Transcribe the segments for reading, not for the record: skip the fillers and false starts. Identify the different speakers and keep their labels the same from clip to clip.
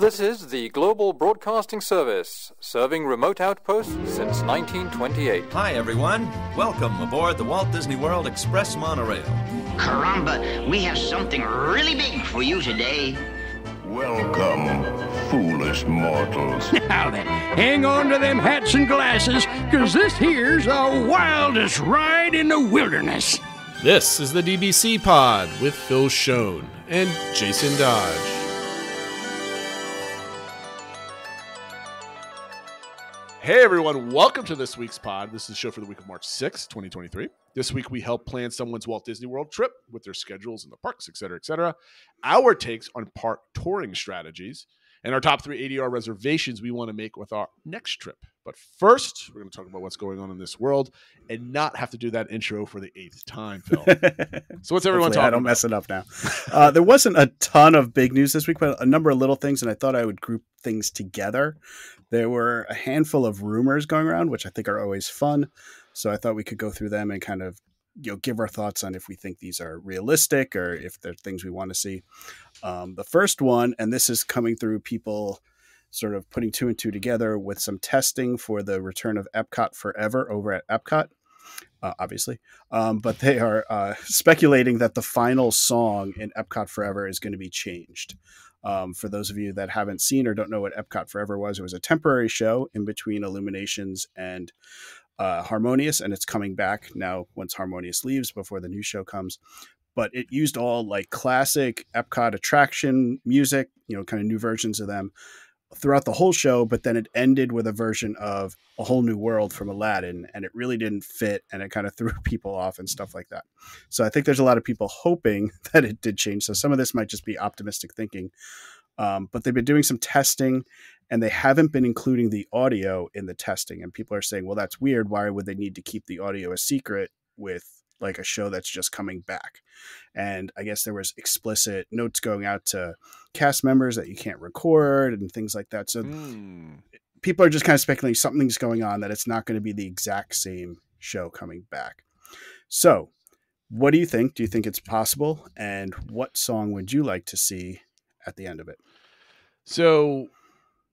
Speaker 1: This is the Global Broadcasting Service, serving remote outposts since 1928.
Speaker 2: Hi, everyone. Welcome aboard the Walt Disney World Express monorail.
Speaker 3: Caramba, we have something really big for you today.
Speaker 4: Welcome, foolish mortals.
Speaker 5: Now then, hang on to them hats and glasses, because this here's the wildest ride in the wilderness.
Speaker 6: This is the DBC Pod with Phil Schoen and Jason Dodge. Hey everyone, welcome to this week's pod. This is the show for the week of March 6th, 2023. This week we help plan someone's Walt Disney World trip with their schedules in the parks, etc., etc. Our takes on park touring strategies, and our top 3 ADR reservations we want to make with our next trip. But first, we're going to talk about what's going on in this world and not have to do that intro for the 8th time, Phil. So what's everyone talking about?
Speaker 7: I don't mess it up now. There wasn't a ton of big news this week, but a number of little things, and I thought I would group things together. There were a handful of rumors going around, which I think are always fun. So I thought we could go through them and kind of, give our thoughts on if we think these are realistic or if they're things we want to see. The first one, and this is coming through people sort of putting 2 and 2 together with some testing for the return of Epcot Forever over at Epcot, obviously. But they are speculating that the final song in Epcot Forever is going to be changed. For those of you that haven't seen or don't know what Epcot Forever was, it was a temporary show in between Illuminations and Harmonious, and it's coming back now once Harmonious leaves before the new show comes. But it used all like classic Epcot attraction music, kind of new versions of them throughout the whole show, but then it ended with a version of A Whole New World from Aladdin, and it really didn't fit, and it kind of threw people off and stuff like that. So I think there's a lot of people hoping that it did change. So some of this might just be optimistic thinking, but they've been doing some testing, and they haven't been including the audio in the testing, and people are saying, well, that's weird. Why would they need to keep the audio a secret with like a show that's just coming back? And I guess there was explicit notes going out to cast members that you can't record and things like that. So people are just kind of speculating something's going on, that it's not going to be the exact same show coming back. So what do you think? Do you think it's possible? And what song would you like to see at the end of it?
Speaker 6: So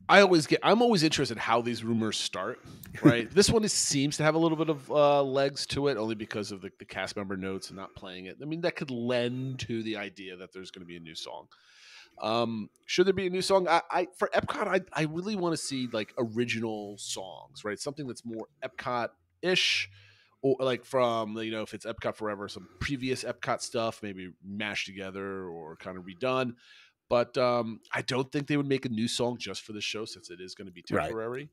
Speaker 6: I'm always interested in how these rumors start, right? This one seems to have a little bit of legs to it, only because of the cast member notes and not playing it. I mean, that could lend to the idea that there's going to be a new song. Should there be a new song? For Epcot, I really want to see like original songs, right? Something that's more Epcot-ish, or like from, if it's Epcot Forever, some previous Epcot stuff, maybe mashed together or kind of redone. But I don't think they would make a new song just for the show, since it is going to be temporary.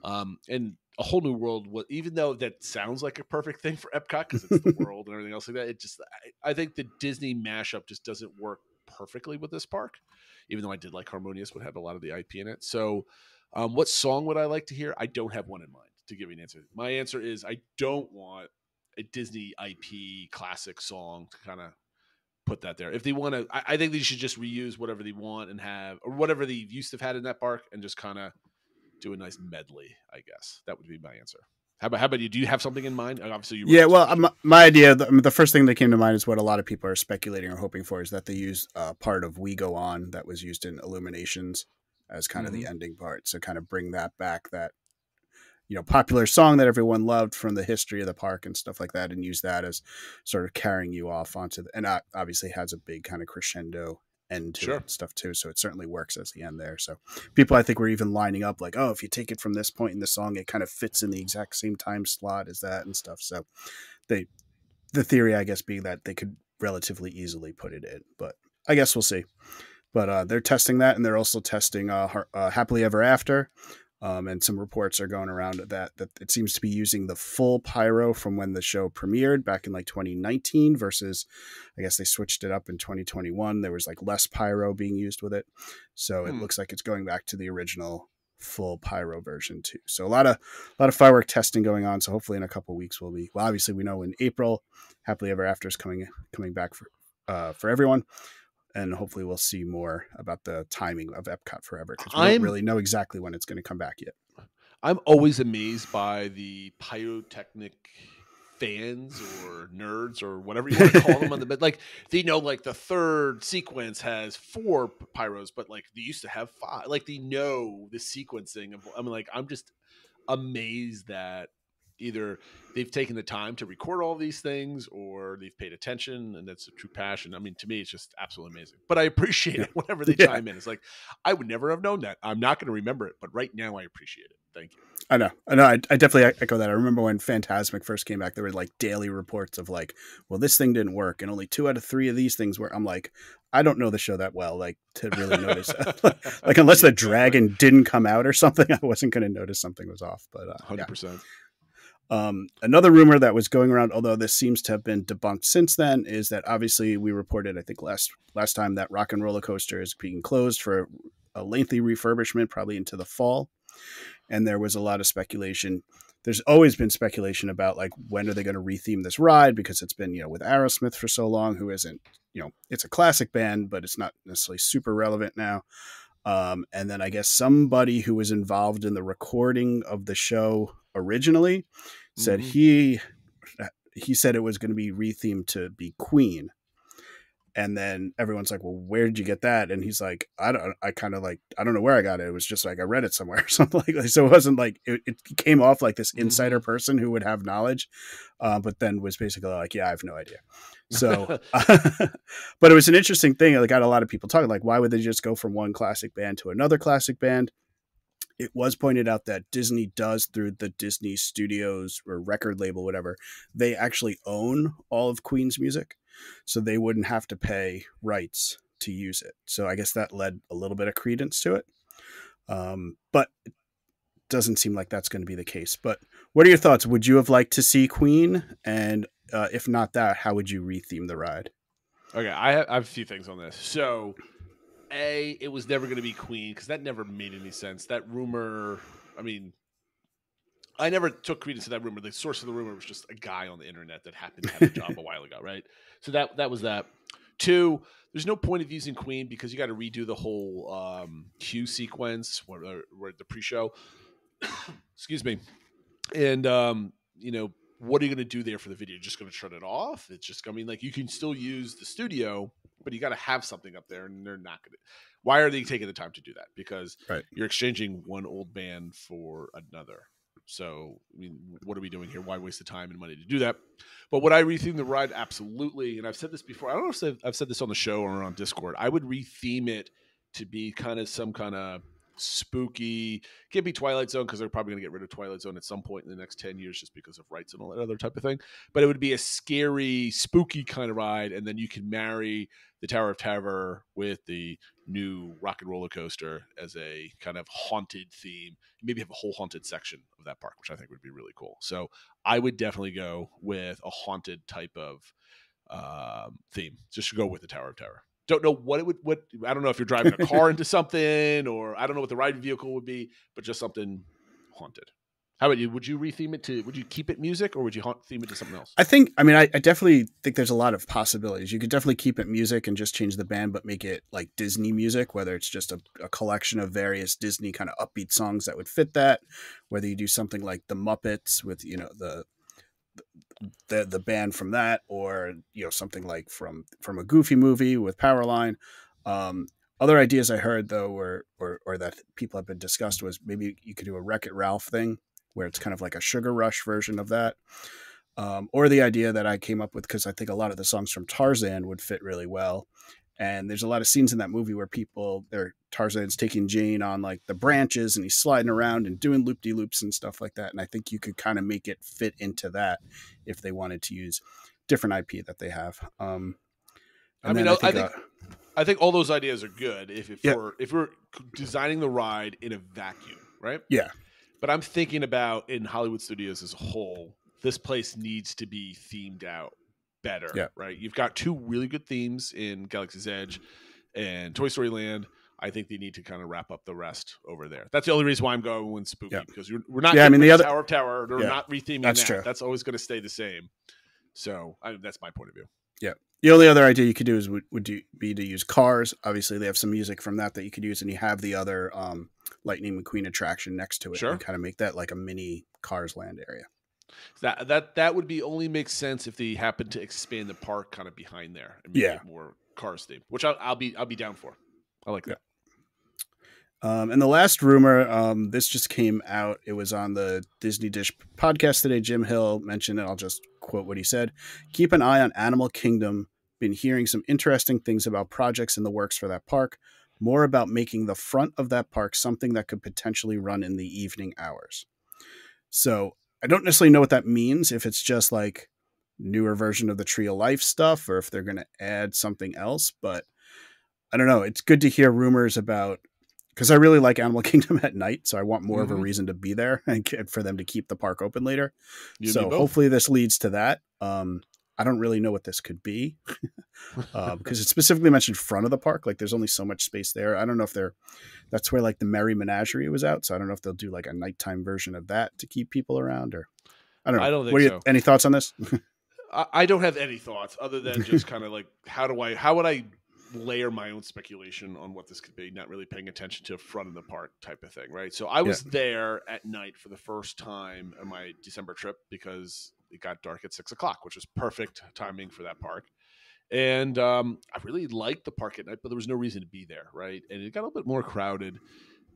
Speaker 6: Right. And A Whole New World, even though that sounds like a perfect thing for Epcot because it's the world and everything else like that, I think the Disney mashup just doesn't work perfectly with this park, even though I did like Harmonious, would have a lot of the IP in it. So what song would I like to hear? I don't have one in mind to give you an answer. My answer is I don't want a Disney IP classic song to kind of put that there. If they want to, I think they should just reuse whatever they want and have, or whatever they used to have had in that park, and just kind of do a nice medley. I guess that would be my answer. How about you? Do you have something in mind? Obviously,
Speaker 7: my idea, the first thing that came to mind is what a lot of people are speculating or hoping for, is that they use part of We Go On that was used in Illuminations as kind of the ending part. So kind of bring that back, that popular song that everyone loved from the history of the park and stuff like that, and use that as sort of carrying you off onto and obviously has a big kind of crescendo end to it and stuff too. So it certainly works as the end there. So people, I think, were even lining up like, oh, if you take it from this point in the song, it kind of fits in the exact same time slot as that and stuff. So the theory, I guess, being that they could relatively easily put it in, but I guess we'll see. But they're testing that, and they're also testing Happily Ever After. And some reports are going around that it seems to be using the full pyro from when the show premiered back in like 2019 versus, I guess they switched it up in 2021. There was like less pyro being used with it. So it looks like it's going back to the original full pyro version too. So a lot of firework testing going on. So hopefully in a couple of weeks obviously we know in April, Happily Ever After is coming back for everyone. And hopefully we'll see more about the timing of Epcot Forever, because we don't really know exactly when it's going to come back yet.
Speaker 6: I'm always amazed by the pyrotechnic fans or nerds or whatever you want to call them on the bed. Like they know like the third sequence has 4 pyros, but like they used to have 5. Like they know the sequencing of. I mean, like I'm just amazed that either they've taken the time to record all these things or they've paid attention, and that's a true passion. I mean, to me, it's just absolutely amazing. But I appreciate it whenever they chime in. It's like I would never have known that. I'm not going to remember it, but right now I appreciate it. Thank you.
Speaker 7: I know. I definitely echo that. I remember when Phantasmic first came back, there were like daily reports of like, well, this thing didn't work, and only 2 out of 3 of these things were. I'm like, I don't know the show that well, like to really notice. Like unless the dragon didn't come out or something, I wasn't going to notice something was off. But
Speaker 6: 100%.
Speaker 7: Another rumor that was going around, although this seems to have been debunked since then, is that obviously we reported, I think last time, that Rock and Roller Coaster is being closed for a lengthy refurbishment, probably into the fall. And there was a lot of speculation. There's always been speculation about like when are they going to retheme this ride, because it's been, with Aerosmith for so long, who isn't, it's a classic band, but it's not necessarily super relevant now. And then I guess somebody who was involved in the recording of the show originally said he said it was going to be rethemed to be Queen. And then everyone's like, well, where did you get that? And he's like, I don't know where I got it. It was just like, I read it somewhere or something like that. So it wasn't like, it came off like this insider person who would have knowledge, but then was basically like, yeah, I have no idea. So, but it was an interesting thing. It got a lot of people talking like, why would they just go from one classic band to another classic band? It was pointed out that Disney does, through the Disney Studios or record label, whatever, they actually own all of Queen's music. So they wouldn't have to pay rights to use it. So I guess that led a little bit of credence to it. But it doesn't seem like that's going to be the case. But what are your thoughts? Would you have liked to see Queen? And if not that, how would you retheme the ride?
Speaker 6: Okay, I have a few things on this. So, it was never going to be Queen because that never made any sense. That rumor, I mean, I never took credence to that rumor. The source of the rumor was just a guy on the internet that happened to have a job a while ago, right? So that was that. 2, there's no point of using Queen because you got to redo the whole cue sequence where the pre-show. Excuse me. And what are you going to do there for the video? You're just going to shut it off? It's just, I mean, like you can still use the studio, but you got to have something up there, and they're not going to. Why are they taking the time to do that? Because you're exchanging one old band for another. So, I mean, what are we doing here? Why waste the time and money to do that? But would I retheme the ride? Absolutely. And I've said this before. I don't know if I've said this on the show or on Discord. I would retheme it to be kind of some kind of spooky. Can't be Twilight Zone because they're probably going to get rid of Twilight Zone at some point in the next 10 years just because of rights and all that other type of thing. But it would be a scary, spooky kind of ride. And then you can marry the Tower of Terror with the new Rock and Roller Coaster as a kind of haunted theme. Maybe have a whole haunted section of that park, which I think would be really cool. So I would definitely go with a haunted type of theme. Just go with the Tower of Terror. Don't know what it would. What I don't know if you're driving a car into something, or I don't know what the ride vehicle would be, but just something haunted. How about you? Would you retheme it to? Would you keep it music, or would you theme it to something else?
Speaker 7: I definitely think there's a lot of possibilities. You could definitely keep it music and just change the band, but make it like Disney music, whether it's just a collection of various Disney kind of upbeat songs that would fit that. Whether you do something like the Muppets with the band from that, or something like from a Goofy movie with Powerline. Other ideas I heard though were or that people have been discussed was maybe you could do a Wreck-It Ralph thing where it's kind of like a Sugar Rush version of that. Or the idea that I came up with, because I think a lot of the songs from Tarzan would fit really well. And there's a lot of scenes in that movie where Tarzan's taking Jane on like the branches and he's sliding around and doing loop-de-loops and stuff like that. And I think you could kind of make it fit into that if they wanted to use different IP that they have.
Speaker 6: I think all those ideas are good if we're designing the ride in a vacuum, right?
Speaker 7: Yeah.
Speaker 6: But I'm thinking about in Hollywood studios as a whole, this place needs to be themed out better, right? You've got 2 really good themes in Galaxy's Edge and Toy Story Land. I think they need to kind of wrap up the rest over there. That's the only reason why I'm going with spooky, because we're not getting the Tower of Terror. They're not retheming that.
Speaker 7: True.
Speaker 6: That's always going to stay the same. So that's my point of view.
Speaker 7: Yeah. The only other idea you could do is would be to use Cars. Obviously, they have some music from that you could use, and you have the other Lightning McQueen attraction next to it.
Speaker 6: Sure.
Speaker 7: And kind of make that like a mini Cars Land area.
Speaker 6: That would be only makes sense if they happen to expand the park kind of behind there and make it more Cars themed, which I'll be down for. I like that.
Speaker 7: And the last rumor, this just came out. It was on the Disney Dish podcast today. Jim Hill mentioned it. I'll just quote what he said. Keep an eye on Animal Kingdom. Been hearing some interesting things about projects in the works for that park. More about making the front of that park something that could potentially run in the evening hours. So I don't necessarily know what that means. If it's just like newer version of the Tree of Life stuff, or if they're going to add something else, but I don't know. It's good to hear rumors about, because I really like Animal Kingdom at night, so I want more of a reason to be there and for them to keep the park open later. So hopefully this leads to that. I don't really know what this could be because it specifically mentioned front of the park. Like there's only so much space there. I don't know if that's where like the Merry Menagerie was out. So I don't know if they'll do like a nighttime version of that to keep people around, or I don't know.
Speaker 6: I don't think so.
Speaker 7: Any thoughts on this?
Speaker 6: I don't have any thoughts other than just kind of like, how would I layer my own speculation on what this could be, not really paying attention to front of the park type of thing. Right. So I was there at night for the first time on my December trip because it got dark at 6:00, which was perfect timing for that park. And I really liked the park at night, but there was no reason to be there, right? And it got a little bit more crowded.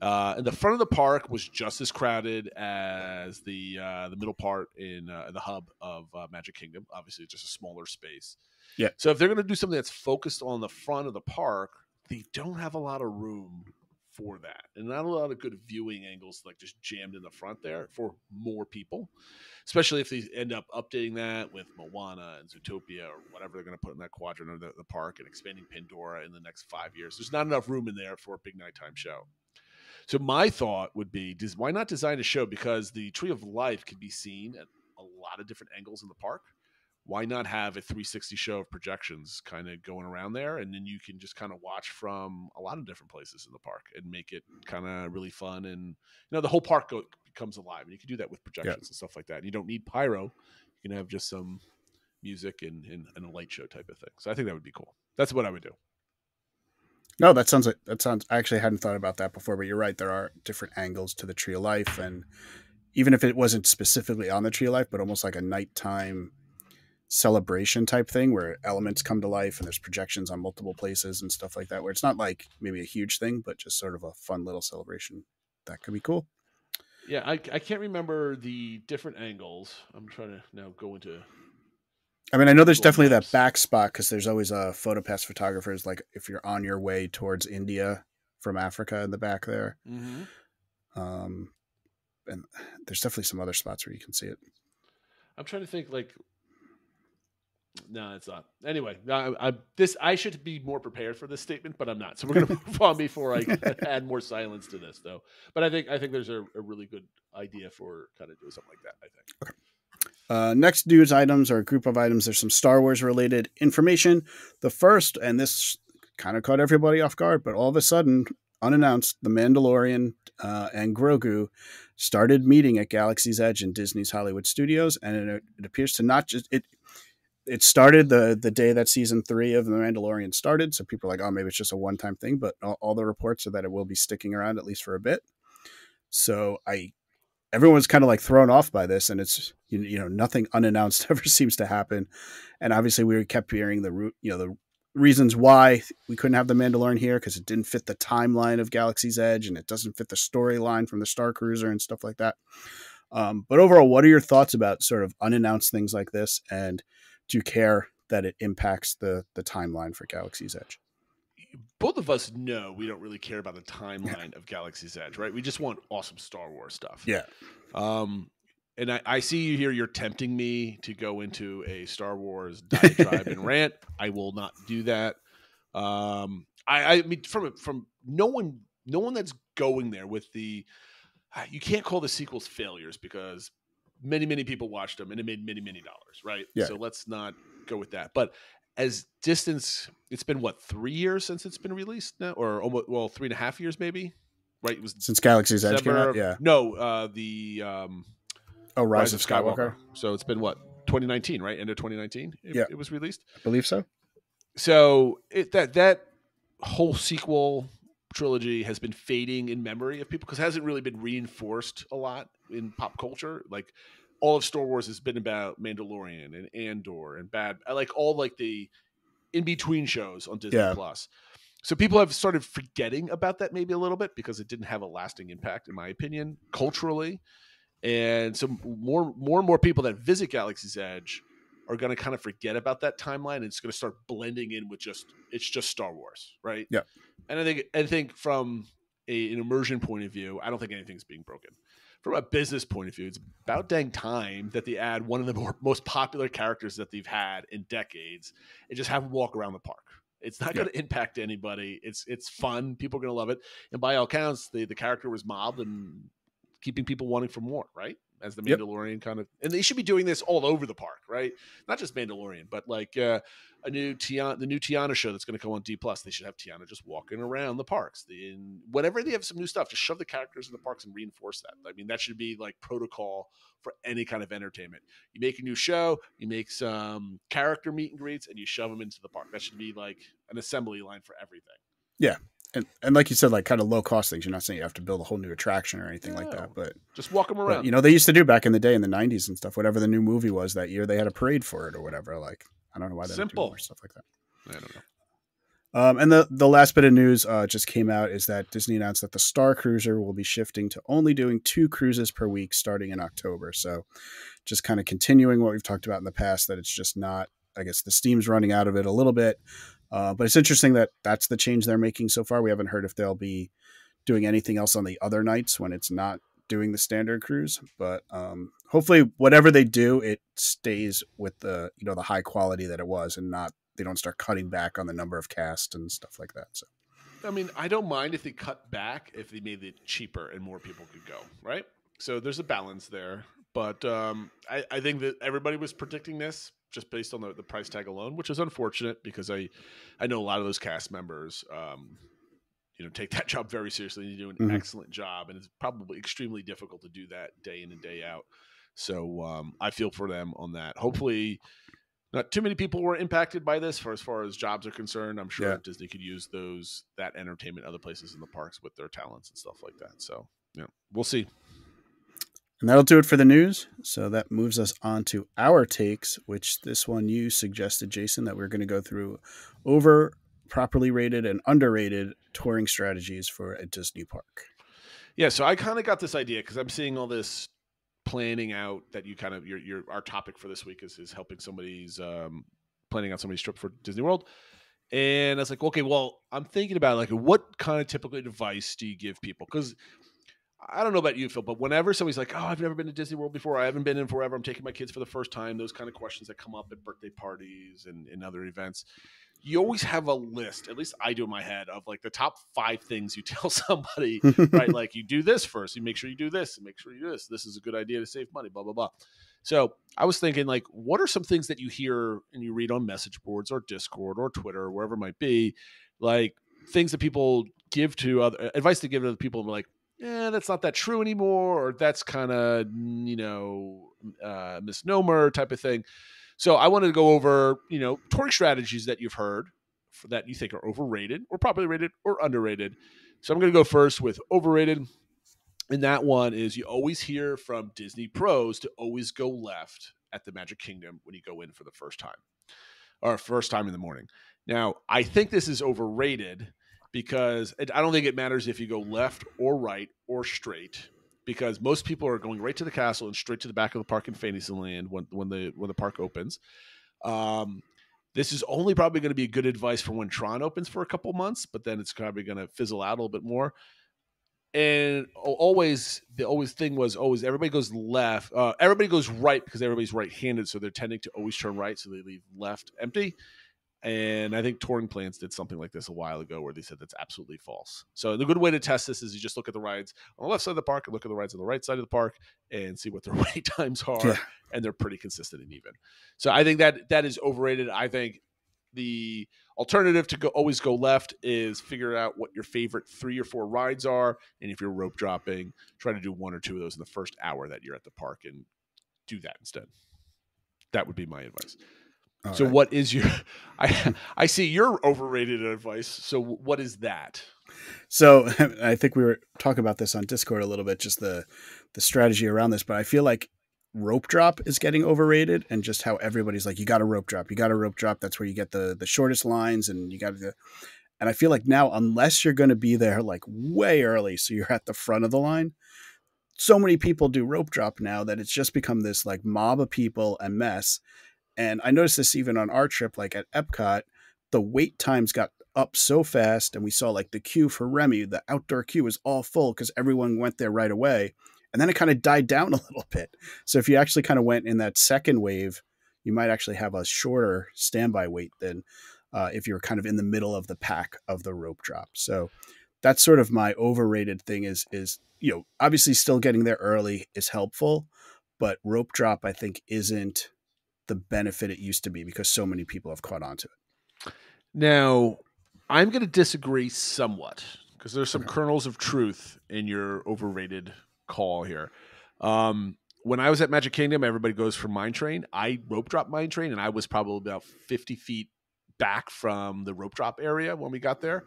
Speaker 6: And the front of the park was just as crowded as the middle part in the hub of Magic Kingdom. Obviously, just a smaller space.
Speaker 7: Yeah.
Speaker 6: So if they're going to do something that's focused on the front of the park, they don't have a lot of room for that, and not a lot of good viewing angles, like just jammed in the front there for more people, especially if they end up updating that with Moana and Zootopia or whatever they're going to put in that quadrant of the park and expanding Pandora in the next 5 years. There's not enough room in there for a big nighttime show. So my thought would be, why not design a show? Because the Tree of Life can be seen at a lot of different angles in the park. Why not have a 360 show of projections kind of going around there, and then you can just kind of watch from a lot of different places in the park and make it kind of really fun, and the whole park becomes alive, and you can do that with projections and stuff like that. And you don't need pyro; you can have just some music and a light show type of thing. So I think that would be cool. That's what I would do.
Speaker 7: No, that sounds. I actually hadn't thought about that before, but you're right. There are different angles to the Tree of Life, and even if it wasn't specifically on the Tree of Life, but almost like a nighttime celebration type thing where elements come to life and there's projections on multiple places and stuff like that, where it's not like maybe a huge thing, but just sort of a fun little celebration. That could be cool.
Speaker 6: Yeah, I can't remember the different angles. I'm trying to now go into.
Speaker 7: I mean, I know there's definitely that back spot because there's always PhotoPass photographers, like if you're on your way towards India from Africa in the back there. And there's definitely some other spots where you can see it.
Speaker 6: I'm trying to think like. No, it's not. Anyway, I should be more prepared for this statement, but I'm not. So we're going to move on before I add more silence to this, though. But I think there's a really good idea for kind of doing something like that, I think.
Speaker 7: Okay. Next news items are a group of items. There's some Star Wars related information. The first, and this kind of caught everybody off guard, but all of a sudden, unannounced, The Mandalorian and Grogu started meeting at Galaxy's Edge in Disney's Hollywood Studios, and it appears to not just it started the day that season 3 of The Mandalorian started. So people are like, oh, maybe it's just a one-time thing, but all the reports are that it will be sticking around at least for a bit. So everyone's kind of like thrown off by this, and it's, nothing unannounced ever seems to happen. And obviously we kept hearing the reasons why we couldn't have The Mandalorian here, because it didn't fit the timeline of Galaxy's Edge and it doesn't fit the storyline from the Star Cruiser and stuff like that. But overall, what are your thoughts about sort of unannounced things like this? And do you care that it impacts the timeline for Galaxy's Edge?
Speaker 6: Both of us know we don't really care about the timeline of Galaxy's Edge, right? We just want awesome Star Wars stuff.
Speaker 7: Yeah.
Speaker 6: And I see you here. You're tempting me to go into a Star Wars diatribe and rant. I will not do that. I mean, from no one that's going there with the, you can't call the sequels failures because many people watched them and it made many dollars, right?
Speaker 7: Yeah.
Speaker 6: So let's not go with that. But as distance, it's been what, 3 years since it's been released now, or almost 3.5 years maybe, right? It was
Speaker 7: since Galaxy's Edge came out. Yeah.
Speaker 6: No, Rise of Skywalker. So it's been what, 2019, right? End of 2019. It was released.
Speaker 7: I believe so.
Speaker 6: So that whole sequel trilogy has been fading in memory of people because it hasn't really been reinforced a lot in pop culture. Like all of Star Wars has been about Mandalorian and Andor and I like all like the in between shows on Disney Plus. So people have started forgetting about that maybe a little bit because it didn't have a lasting impact, in my opinion, culturally. And so more and more people that visit Galaxy's Edge are going to kind of forget about that timeline, and it's going to start blending in with it's just Star Wars, right?
Speaker 7: Yeah.
Speaker 6: And I think from an immersion point of view, I don't think anything's being broken. From a business point of view, it's about dang time that they add one of the most popular characters that they've had in decades and just have them walk around the park. It's not going to impact anybody. It's fun. People are going to love it. And by all counts, the character was mobbed and keeping people wanting for more, right? As the Mandalorian kind of, and they should be doing this all over the park, right? Not just Mandalorian, but like the new Tiana show that's going to come on D+. They should have Tiana just walking around the parks. Whenever they have some new stuff, just shove the characters in the parks and reinforce that. I mean, that should be like protocol for any kind of entertainment. You make a new show, you make some character meet and greets, and you shove them into the park. That should be like an assembly line for everything.
Speaker 7: Yeah. And like you said, like kind of low cost things. You're not saying you have to build a whole new attraction or anything like that, but
Speaker 6: just walk them around.
Speaker 7: But, they used to do back in the day in the 90s and stuff. Whatever the new movie was that year, they had a parade for it or whatever. Like I don't know why they don't do more stuff like that.
Speaker 6: I don't know.
Speaker 7: And the last bit of news just came out is that Disney announced that the Star Cruiser will be shifting to only doing 2 cruises per week starting in October. So just kind of continuing what we've talked about in the past, that it's just not. I guess the steam's running out of it a little bit. But it's interesting that that's the change they're making so far. We haven't heard if they'll be doing anything else on the other nights when it's not doing the standard cruise. But hopefully whatever they do, it stays with the high quality that it was, and they don't start cutting back on the number of cast and stuff like that. So,
Speaker 6: I mean, I don't mind if they cut back, if they made it cheaper and more people could go, right? So there's a balance there. But I think that everybody was predicting this just based on the price tag alone, which is unfortunate because I know a lot of those cast members, take that job very seriously and do an excellent job. And it's probably extremely difficult to do that day in and day out. So I feel for them on that. Hopefully not too many people were impacted by this as far as jobs are concerned. I'm sure Disney could use that entertainment other places in the parks with their talents and stuff like that. So, we'll see.
Speaker 7: And that'll do it for the news. So that moves us on to our takes, which this one you suggested, Jason, that we're going to go through properly rated and underrated touring strategies for a Disney park.
Speaker 6: Yeah, so I kind of got this idea because I'm seeing all this planning out that you kind of our topic for this week is helping somebody's planning out somebody's trip for Disney World. And I was like, okay, well, I'm thinking about like what kind of typical advice do you give people? Because I don't know about you, Phil, but whenever somebody's like, oh, I've never been to Disney World before, I haven't been in forever, I'm taking my kids for the first time, those kind of questions that come up at birthday parties and other events, you always have a list, at least I do in my head, of like the top 5 things you tell somebody, right? Like you do this first, you make sure you do this, and make sure you do this. This is a good idea to save money, blah, blah, blah. So I was thinking, like, what are some things that you hear and you read on message boards or Discord or Twitter or wherever it might be, like things that people give to advice to give to other people, and like, that's not that true anymore, or that's kind of, misnomer type of thing. So I wanted to go over, touring strategies that you've heard that you think are overrated or properly rated or underrated. So I'm going to go first with overrated. And that one is you always hear from Disney pros to always go left at the Magic Kingdom when you go in for the first time in the morning. Now, I think this is overrated because I don't think it matters if you go left or right or straight, because most people are going right to the castle and straight to the back of the park in Fantasyland when the park opens. This is only probably going to be good advice for when Tron opens for a couple months, but then it's probably going to fizzle out a little bit more. And the thing was everybody goes left. Everybody goes right because everybody's right-handed, so they're tending to always turn right, so they leave left empty. And I think Touring Plans did something like this a while ago where they said that's absolutely false. So the good way to test this is you just look at the rides on the left side of the park and look at the rides on the right side of the park and see what their wait times are. And they're pretty consistent and even. So I think that is overrated. I think the alternative to always go left is figure out what your favorite 3 or 4 rides are. And if you're rope dropping, try to do 1 or 2 of those in the first hour that you're at the park and do that instead. That would be my advice. All so right. What is your I see your overrated advice. So what is that?
Speaker 7: So I think we were talking about this on Discord a little bit, just the strategy around this, but I feel like rope drop is getting overrated, and just how everybody's like, you got to rope drop, you got to rope drop. That's where you get the shortest lines, and you got to. And I feel like now, unless you're going to be there like way early, so you're at the front of the line, so many people do rope drop now that it's just become this like mob of people and mess. And I noticed this even on our trip, like at Epcot, the wait times got up so fast, and we saw like the queue for Remy, the outdoor queue was all full because everyone went there right away. And then it kind of died down a little bit. So if you actually kind of went in that second wave, you might actually have a shorter standby wait than if you're kind of in the middle of the pack of the rope drop. So that's sort of my overrated thing is, obviously still getting there early is helpful, but rope drop, I think, isn't the benefit it used to be because so many people have caught on to it.
Speaker 6: Now, I'm going to disagree somewhat because there's some kernels of truth in your overrated call here. When I was at Magic Kingdom, everybody goes for Mine Train. I rope drop Mine Train, and I was probably about 50 feet back from the rope drop area when we got there.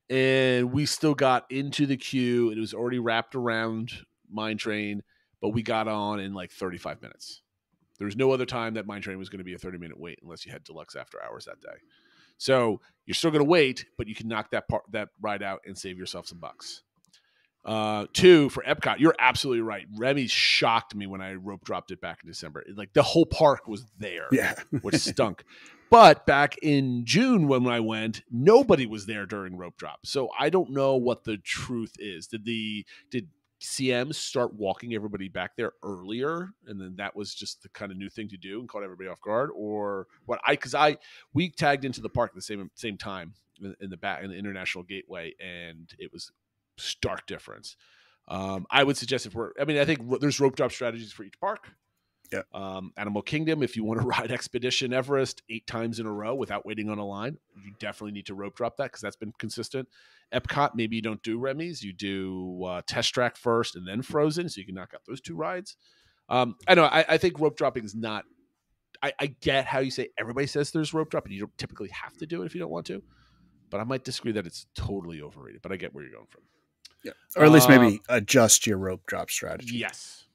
Speaker 6: And we still got into the queue. It was already wrapped around Mine Train, but we got on in like 35 minutes. There was no other time that Mine Train was going to be a 30-minute wait unless you had deluxe after hours that day. So you're still going to wait, but you can knock that ride out and save yourself some bucks. 2, for Epcot, you're absolutely right. Remy shocked me when I rope dropped it back in December. Like the whole park was there, which stunk. But back in June when I went, nobody was there during rope drop. So I don't know what the truth is. Did CM start walking everybody back there earlier, and then that was just the kind of new thing to do and caught everybody off guard, or what? We tagged into the park at the same time in the International Gateway, and it was stark difference. I would suggest I think there's rope drop strategies for each park.
Speaker 7: Yeah.
Speaker 6: Animal Kingdom, if you want to ride Expedition Everest 8 times in a row without waiting on a line, you definitely need to rope drop that because that's been consistent. Epcot, maybe you don't do Remy's. You do Test Track first and then Frozen, so you can knock out those 2 rides. I know. I think rope dropping is not – I get how you say everybody says there's rope drop, and you don't typically have to do it if you don't want to. But I might disagree that it's totally overrated. But I get where you're going from.
Speaker 7: Yeah. Or at least maybe adjust your rope drop strategy.
Speaker 6: Yes.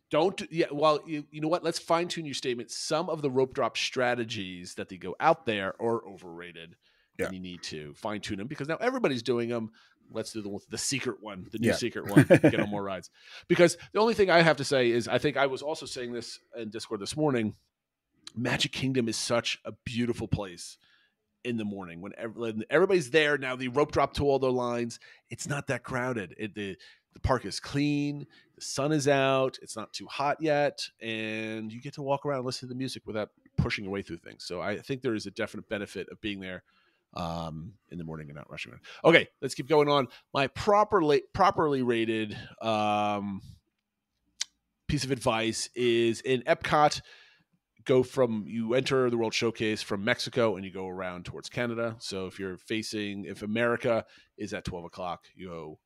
Speaker 6: Well, you know what? Let's fine tune your statement. Some of the rope drop strategies that they go out there are overrated. Yeah. And you need to fine tune them because now everybody's doing them. Let's do the secret one, the new secret one, get on more rides. Because the only thing I have to say is I think I was also saying this in Discord this morning. Magic Kingdom is such a beautiful place in the morning when everybody's there. Now they rope drop to all their lines. It's not that crowded. The park is clean. The sun is out. It's not too hot yet. And you get to walk around and listen to the music without pushing your way through things. So I think there is a definite benefit of being there in the morning and not rushing around. Okay, let's keep going on. My properly rated piece of advice is in Epcot, you enter the World Showcase from Mexico and you go around towards Canada. So if America is at 12 o'clock, you go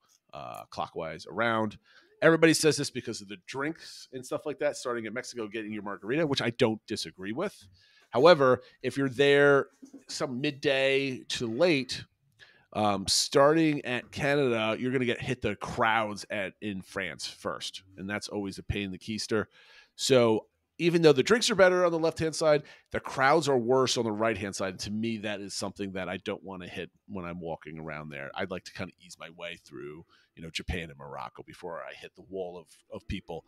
Speaker 6: clockwise around. Everybody says this because of the drinks and stuff like that, starting at Mexico, getting your margarita, which I don't disagree with. However, if you're there some midday to late, starting at Canada, you're going to hit the crowds in France first. And that's always a pain in the keister. So even though the drinks are better on the left-hand side, the crowds are worse on the right-hand side. And to me, that is something that I don't want to hit when I'm walking around there. I'd like to kind of ease my way through, Japan and Morocco before I hit the wall of people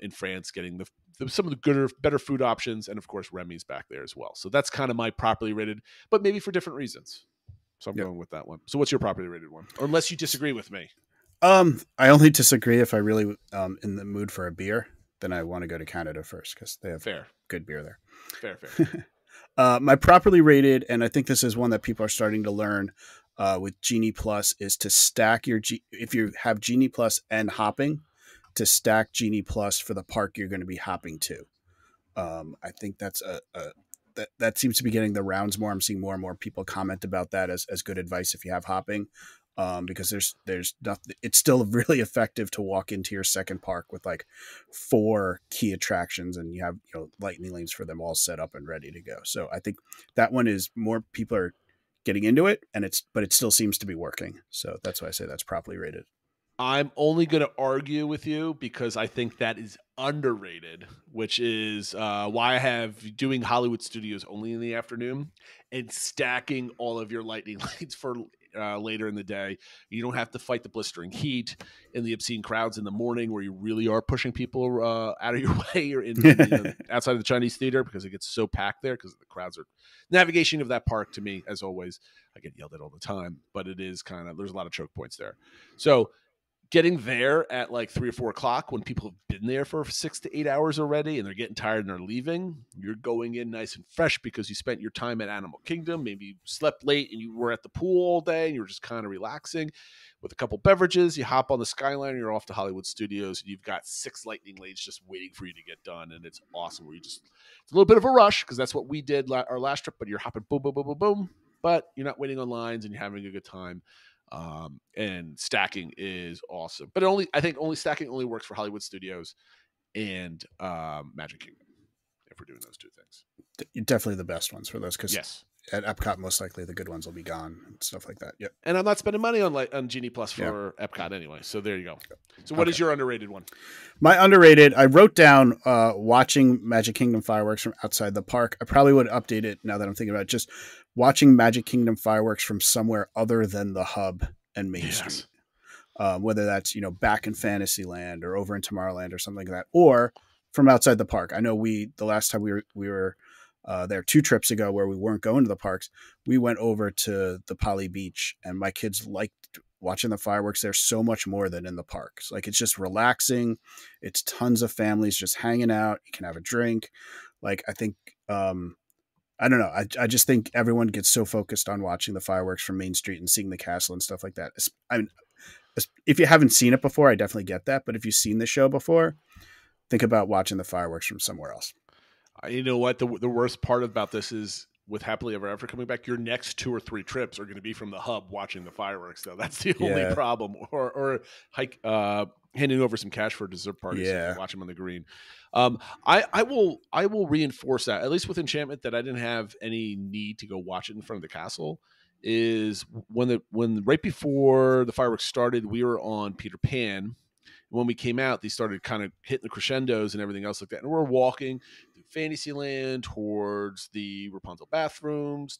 Speaker 6: in France, getting some of the better food options. And of course, Remy's back there as well. So that's kind of my properly rated, but maybe for different reasons. So I'm going with that one. So what's your properly rated one? Or unless you disagree with me.
Speaker 7: I only disagree if I really in the mood for a beer. Then I want to go to Canada first because they have good beer there.
Speaker 6: Fair.
Speaker 7: My properly rated, and I think this is one that people are starting to learn with Genie Plus, is to stack if you have Genie Plus and hopping, to stack Genie Plus for the park you're going to be hopping to. I think that's that seems to be getting the rounds more. I'm seeing more and more people comment about that as good advice if you have hopping. Because there's nothing, it's still really effective to walk into your second park with like 4 key attractions and you have lightning lanes for them all set up and ready to go. So I think that one is more people are getting into it, but it still seems to be working. So that's why I say that's properly rated.
Speaker 6: I'm only going to argue with you because I think that is underrated, which is why I have doing Hollywood Studios only in the afternoon and stacking all of your lightning lights for later in the day. You don't have to fight the blistering heat and the obscene crowds in the morning where you really are pushing people out of your way or outside of the Chinese theater because it gets so packed there because the crowds are navigation of that park to me, as always. I get yelled at all the time, but it is kind of, there's a lot of choke points there. So getting there at like 3 or 4 o'clock when people have been there for 6 to 8 hours already and they're getting tired and they're leaving, you're going in nice and fresh because you spent your time at Animal Kingdom. Maybe you slept late and you were at the pool all day and you were just kind of relaxing with a couple beverages. You hop on the Skyliner, you're off to Hollywood Studios, and you've got 6 lightning lanes just waiting for you to get done. And it's awesome where it's a little bit of a rush because that's what we did our last trip, but you're hopping boom, boom, boom, boom, boom. But you're not waiting on lines and you're having a good time. And stacking is awesome, but I think stacking only works for Hollywood Studios and Magic Kingdom if we're doing those 2 things.
Speaker 7: Definitely the best ones for those because
Speaker 6: yes,
Speaker 7: at Epcot most likely the good ones will be gone and stuff like that. Yep.
Speaker 6: And I'm not spending money on Genie Plus for Epcot anyway, so there you go. So what is your underrated one?
Speaker 7: My underrated, I wrote down watching Magic Kingdom fireworks from outside the park. I probably would update it now that I'm thinking about it. Just watching Magic Kingdom fireworks from somewhere other than the hub and Main Street. Whether that's, back in Fantasyland or over in Tomorrowland or something like that, or from outside the park. I know the last time we were there 2 trips ago where we weren't going to the parks, we went over to the Poly Beach and my kids liked watching the fireworks there so much more than in the parks. Like, it's just relaxing. It's tons of families just hanging out. You can have a drink. Like, I think, I don't know. I just think everyone gets so focused on watching the fireworks from Main Street and seeing the castle and stuff like that. I mean, if you haven't seen it before, I definitely get that. But if you've seen the show before, think about watching the fireworks from somewhere else.
Speaker 6: You know what? The worst part about this is with Happily Ever After coming back, your next 2 or 3 trips are going to be from the hub watching the fireworks. Though that's the only problem. Or handing over some cash for a dessert party. So you can watch them on the green. I will reinforce that, at least with Enchantment, that I didn't have any need to go watch it in front of the castle. Is when right before the fireworks started, we were on Peter Pan. When we came out, they started kind of hitting the crescendos and everything else like that. And we're walking through Fantasyland towards the Rapunzel bathrooms,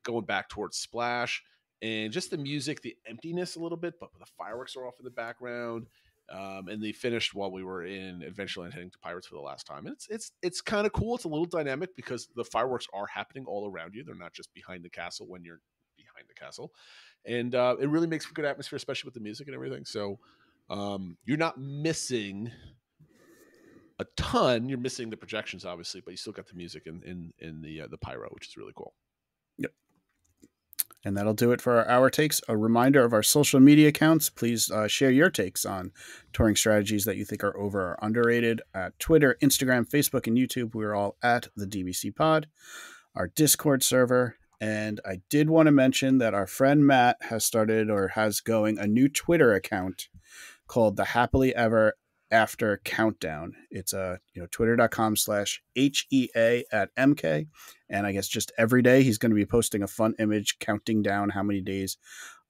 Speaker 6: going back towards Splash, and just the music, the emptiness a little bit, but the fireworks are off in the background. And they finished while we were in Adventureland heading to Pirates for the last time. And it's kind of cool. It's a little dynamic because the fireworks are happening all around you. They're not just behind the castle when you're behind the castle. And it really makes for good atmosphere, especially with the music and everything. So you're not missing a ton. You're missing the projections, obviously, but you still got the music in the pyro, which is really cool.
Speaker 7: Yep. And that'll do it for our takes. A reminder of our social media accounts. Please share your takes on touring strategies that you think are over or underrated at Twitter, Instagram, Facebook, and YouTube. We're all at the DBC Pod, our Discord server. And I did want to mention that our friend Matt has started or has going a new Twitter account called the Happily Ever After Countdown. It's twitter.com/HEA@MK. And I guess just every day he's going to be posting a fun image counting down how many days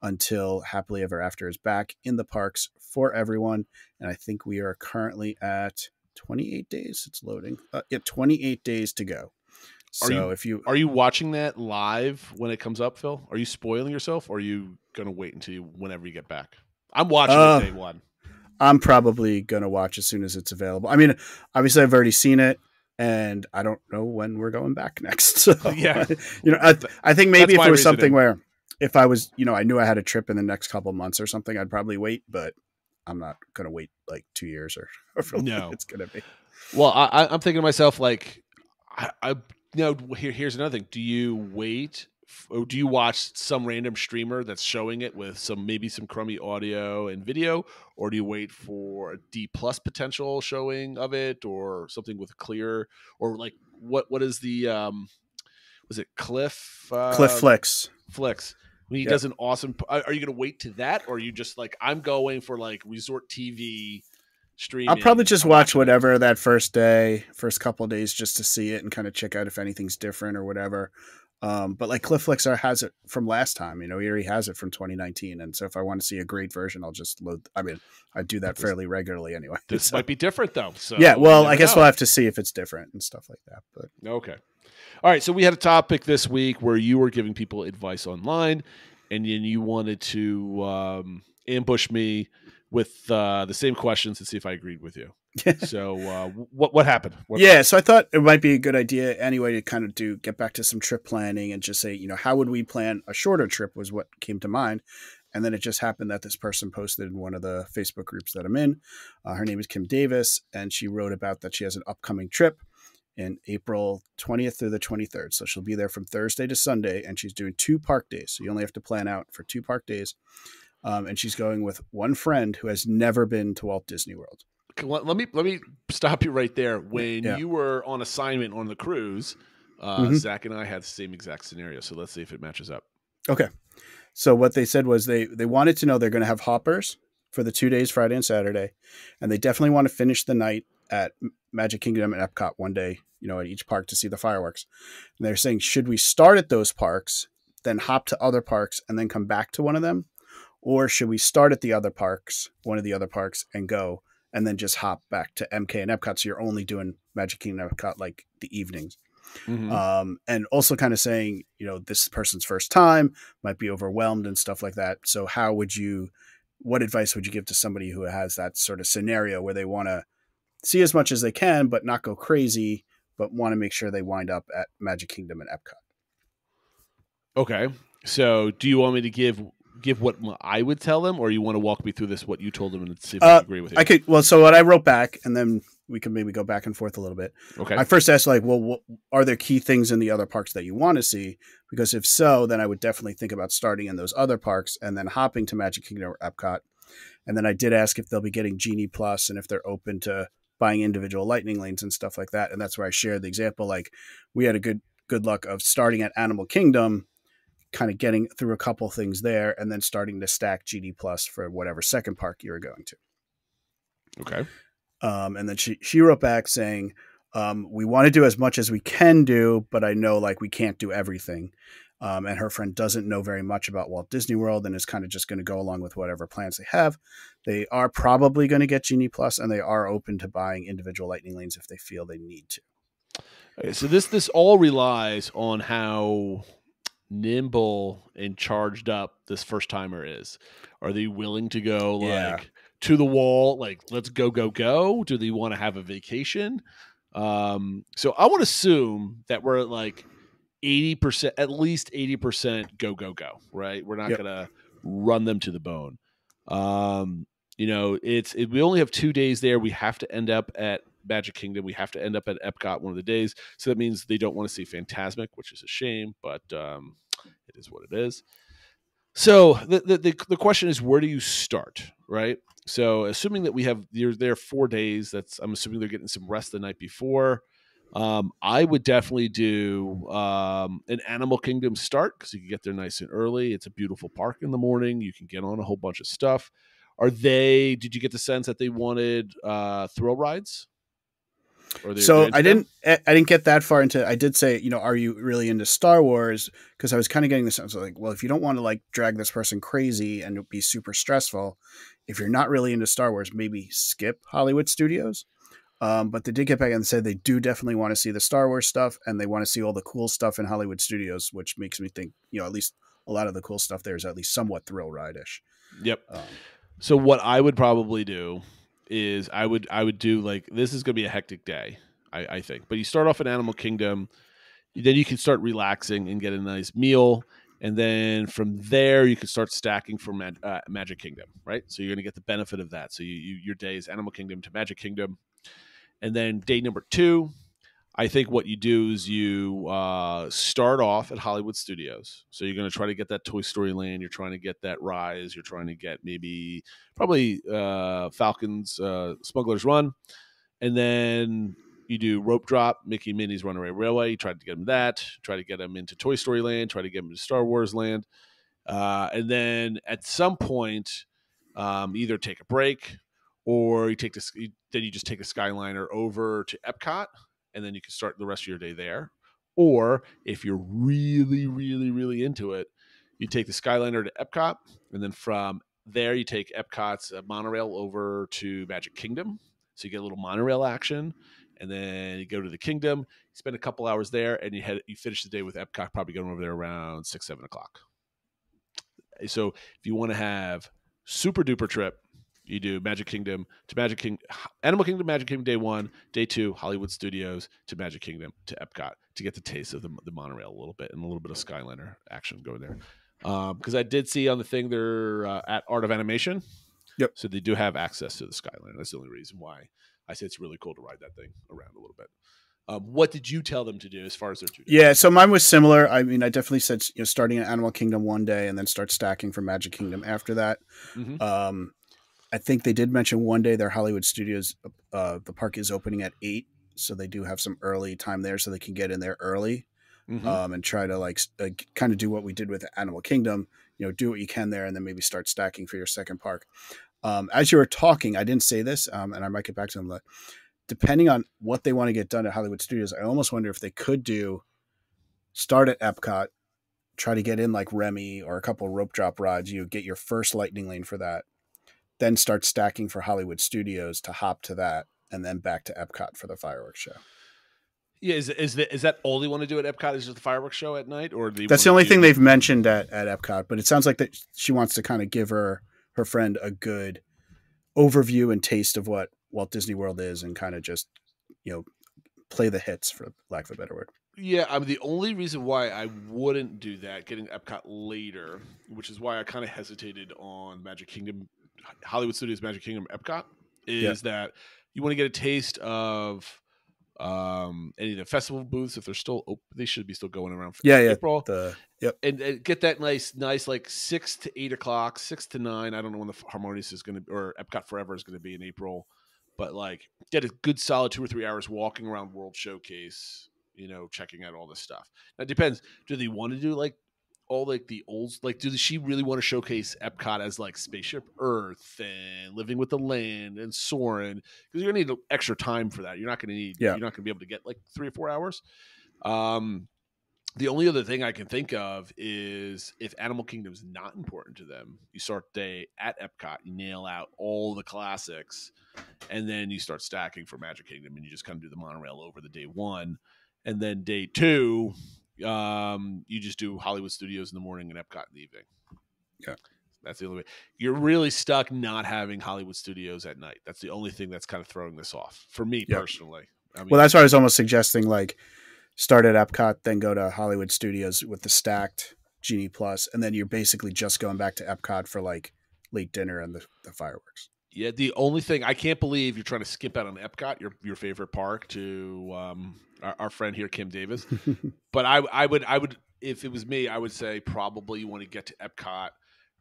Speaker 7: until Happily Ever After is back in the parks for everyone. And I think we are currently at 28 days. It's loading. 28 days to go. So are you watching that live when it comes up, Phil? Are you spoiling yourself, or are you going to wait until whenever you get back? I'm watching it day one. I'm probably going to watch as soon as it's available. I mean, obviously I've already seen it and I don't know when we're going back next. So, yeah, I think maybe if it was something where if I was, I knew I had a trip in the next couple of months or something, I'd probably wait, but I'm not going to wait like 2 years or for long it's going to be. Well, I'm thinking to myself, like, here's another thing. Do you wait? Or do you watch some random streamer that's showing it with maybe some crummy audio and video, or do you wait for a D+ potential showing of it, or something with clear, or like what is the was it Cliff Flicks? When he does an awesome. Are you going to wait to that, or are you just like, I'm going for like resort TV streaming? I'll probably just watch whatever that first couple of days just to see it and kind of check out if anything's different or whatever. But like Cliff Flixer has it from last time, he already has it from 2019. And so if I want to see a great version, I'll just load. I mean, I do that fairly regularly anyway.
Speaker 6: This might be different though. So
Speaker 7: yeah, well, I guess
Speaker 6: know.
Speaker 7: we'll have to see if it's different and stuff like that. But
Speaker 6: okay. All right. So we had a topic this week where you were giving people advice online, and then you wanted to ambush me with the same questions and see if I agreed with you. So what happened?
Speaker 7: So I thought it might be a good idea anyway to kind of get back to some trip planning and just say, how would we plan a shorter trip was what came to mind. And then it just happened that this person posted in one of the Facebook groups that I'm in. Her name is Kim Davis, and she wrote about that she has an upcoming trip in April 20th through the 23rd. So she'll be there from Thursday to Sunday, and she's doing 2 park days. So you only have to plan out for 2 park days. And she's going with one friend who has never been to Walt Disney World.
Speaker 6: Let me stop you right there. When you were on assignment on the cruise, Zach and I had the same exact scenario. So let's see if it matches up.
Speaker 7: Okay. So what they said was they wanted to know they're going to have hoppers for the 2 days, Friday and Saturday. And they definitely want to finish the night at Magic Kingdom and Epcot one day, at each park to see the fireworks. And they're saying, should we start at those parks, then hop to other parks and then come back to one of them? Or should we start at one of the other parks and go, and then just hop back to MK and Epcot, so you're only doing Magic Kingdom and Epcot like the evenings. Mm-hmm. And also kind of saying, this person's first time, might be overwhelmed and stuff like that. So what advice would you give to somebody who has that sort of scenario where they want to see as much as they can, but not go crazy, but want to make sure they wind up at Magic Kingdom and Epcot?
Speaker 6: Okay. So do you want me to give what I would tell them, or you want to walk me through this, what you told them, and see if I agree with you?
Speaker 7: I could. Well, so what I wrote back, and then we can maybe go back and forth a little bit.
Speaker 6: Okay.
Speaker 7: I first asked, what are there key things in the other parks that you want to see? Because if so, then I would definitely think about starting in those other parks and then hopping to Magic Kingdom or Epcot. And then I did ask if they'll be getting Genie Plus and if they're open to buying individual lightning lanes and stuff like that. And that's where I shared the example. Like, we had a good luck of starting at Animal Kingdom, kind of getting through a couple things there, and then starting to stack GD Plus for whatever second park you were going to.
Speaker 6: Okay.
Speaker 7: And then she wrote back saying, we want to do as much as we can do, but I know we can't do everything. And her friend doesn't know very much about Walt Disney World and is kind of just going to go along with whatever plans they have. They are probably going to get Genie Plus, and they are open to buying individual lightning lanes if they feel they need to.
Speaker 6: Okay, so this all relies on how nimble and charged up this first timer is. Are they willing to go to the wall, let's go? Do they want to have a vacation? So I would assume that we're at 80%, at least 80% go, right? We're not going to run them to the bone. We only have 2 days there. We have to end up at Magic Kingdom. We have to end up at Epcot one of the days. So that means they don't want to see Fantasmic, which is a shame, but it is what it is. So the question is, where do you start, right? So assuming that you're there 4 days, I'm assuming they're getting some rest the night before. I would definitely do an Animal Kingdom start, because you can get there nice and early. It's a beautiful park in the morning. You can get on a whole bunch of stuff. Did you get the sense that they wanted thrill rides?
Speaker 7: So I didn't get that far into. I did say, are you really into Star Wars? Because I was kind of getting the sense of well, if you don't want to drag this person crazy and it'd be super stressful, if you're not really into Star Wars, maybe skip Hollywood Studios. But they did get back and said they do definitely want to see the Star Wars stuff, and they want to see all the cool stuff in Hollywood Studios, which makes me think, at least a lot of the cool stuff there is at least somewhat thrill ride-ish.
Speaker 6: Yep. So what I would probably do is I would do this is going to be a hectic day, I think. But you start off at Animal Kingdom, then you can start relaxing and get a nice meal. And then from there, you can start stacking for Magic Kingdom, right? So you're going to get the benefit of that. So your day is Animal Kingdom to Magic Kingdom. And then day number 2, I think what you do is you start off at Hollywood Studios. So you're going to try to get that Toy Story Land. You're trying to get that Rise. You're trying to get probably Falcon's Smuggler's Run. And then you do Rope Drop, Mickey and Minnie's Runaway Railway. You try to get them that. Try to get them into Toy Story Land. Try to get them into Star Wars Land. And then at some point, either take a break, or you just take a Skyliner over to Epcot, and then you can start the rest of your day there. Or if you're really, really, really into it, you take the Skyliner to Epcot, and then from there you take Epcot's monorail over to Magic Kingdom. So you get a little monorail action, and then you go to the Kingdom. You spend a couple hours there, and you finish the day with Epcot, probably going over there around 6-7 o'clock. So if you want to have super duper trip, you do Magic Kingdom to Animal Kingdom, Magic Kingdom day 1, day 2, Hollywood Studios to Magic Kingdom to Epcot to get the taste of the monorail a little bit and a little bit of Skyliner action going there. Because I did see on the thing they're at Art of Animation.
Speaker 7: Yep.
Speaker 6: So they do have access to the Skyliner. That's the only reason why I say it's really cool to ride that thing around a little bit. What did you tell them to do as far as their 2 days?
Speaker 7: Yeah, so mine was similar. I mean, I definitely said starting at Animal Kingdom one day and then start stacking for Magic Kingdom after that.
Speaker 6: Mm-hmm.
Speaker 7: I think they did mention one day their Hollywood Studios, the park is opening at 8, so they do have some early time there, so they can get in there early, and try to kind of do what we did with Animal Kingdom. Do what you can there, and then maybe start stacking for your second park. As you were talking, I didn't say this, and I might get back to them. But depending on what they want to get done at Hollywood Studios, I almost wonder if they could start at Epcot, try to get in like Remy or a couple rope drop rides. You get your first lightning lane for that. Then start stacking for Hollywood Studios to hop to that, and then back to Epcot for the fireworks show.
Speaker 6: Yeah, is that all they want to do at Epcot? Is just the fireworks show at night, or
Speaker 7: that's the only thing they've mentioned at Epcot? But it sounds like that she wants to kind of give her friend a good overview and taste of what Walt Disney World is, and kind of just play the hits, for lack of a better word.
Speaker 6: Yeah, I mean, the only reason why I wouldn't do that, getting Epcot later, which is why I kind of hesitated on Magic Kingdom. Hollywood Studios, Magic Kingdom, Epcot, is that you want to get a taste of any of the festival booths if they're still open. They should be still going around for April. And get that nice like 6 to 8 o'clock, 6 to 9. I don't know when the Harmonious is going to, or Epcot Forever is going to be in April, but like get a good solid 2 or 3 hours walking around World Showcase, checking out all this stuff. Now it depends. Do they want to do like all like the old, like, does she really want to showcase Epcot as like Spaceship Earth and Living with the Land and Soarin'? Because you're gonna need extra time for that. You're not gonna need. You're not gonna be able to get like 3 or 4 hours. The only other thing I can think of is if Animal Kingdom is not important to them, you start day at Epcot, you nail out all the classics, and then you start stacking for Magic Kingdom, and you just kind of do the monorail over the day 1, and then day 2. You just do Hollywood Studios in the morning and Epcot in the evening.
Speaker 7: Yeah.
Speaker 6: That's the only way. You're really stuck not having Hollywood Studios at night. That's the only thing that's kind of throwing this off for me personally. I mean,
Speaker 7: well, that's why I was almost suggesting like start at Epcot, then go to Hollywood Studios with the stacked Genie Plus, and then you're basically just going back to Epcot for like late dinner and the fireworks.
Speaker 6: Yeah, the only thing I can't believe you're trying to skip out on Epcot, your favorite park, to our friend here, Kim Davis. But I would, if it was me, I would say probably you want to get to Epcot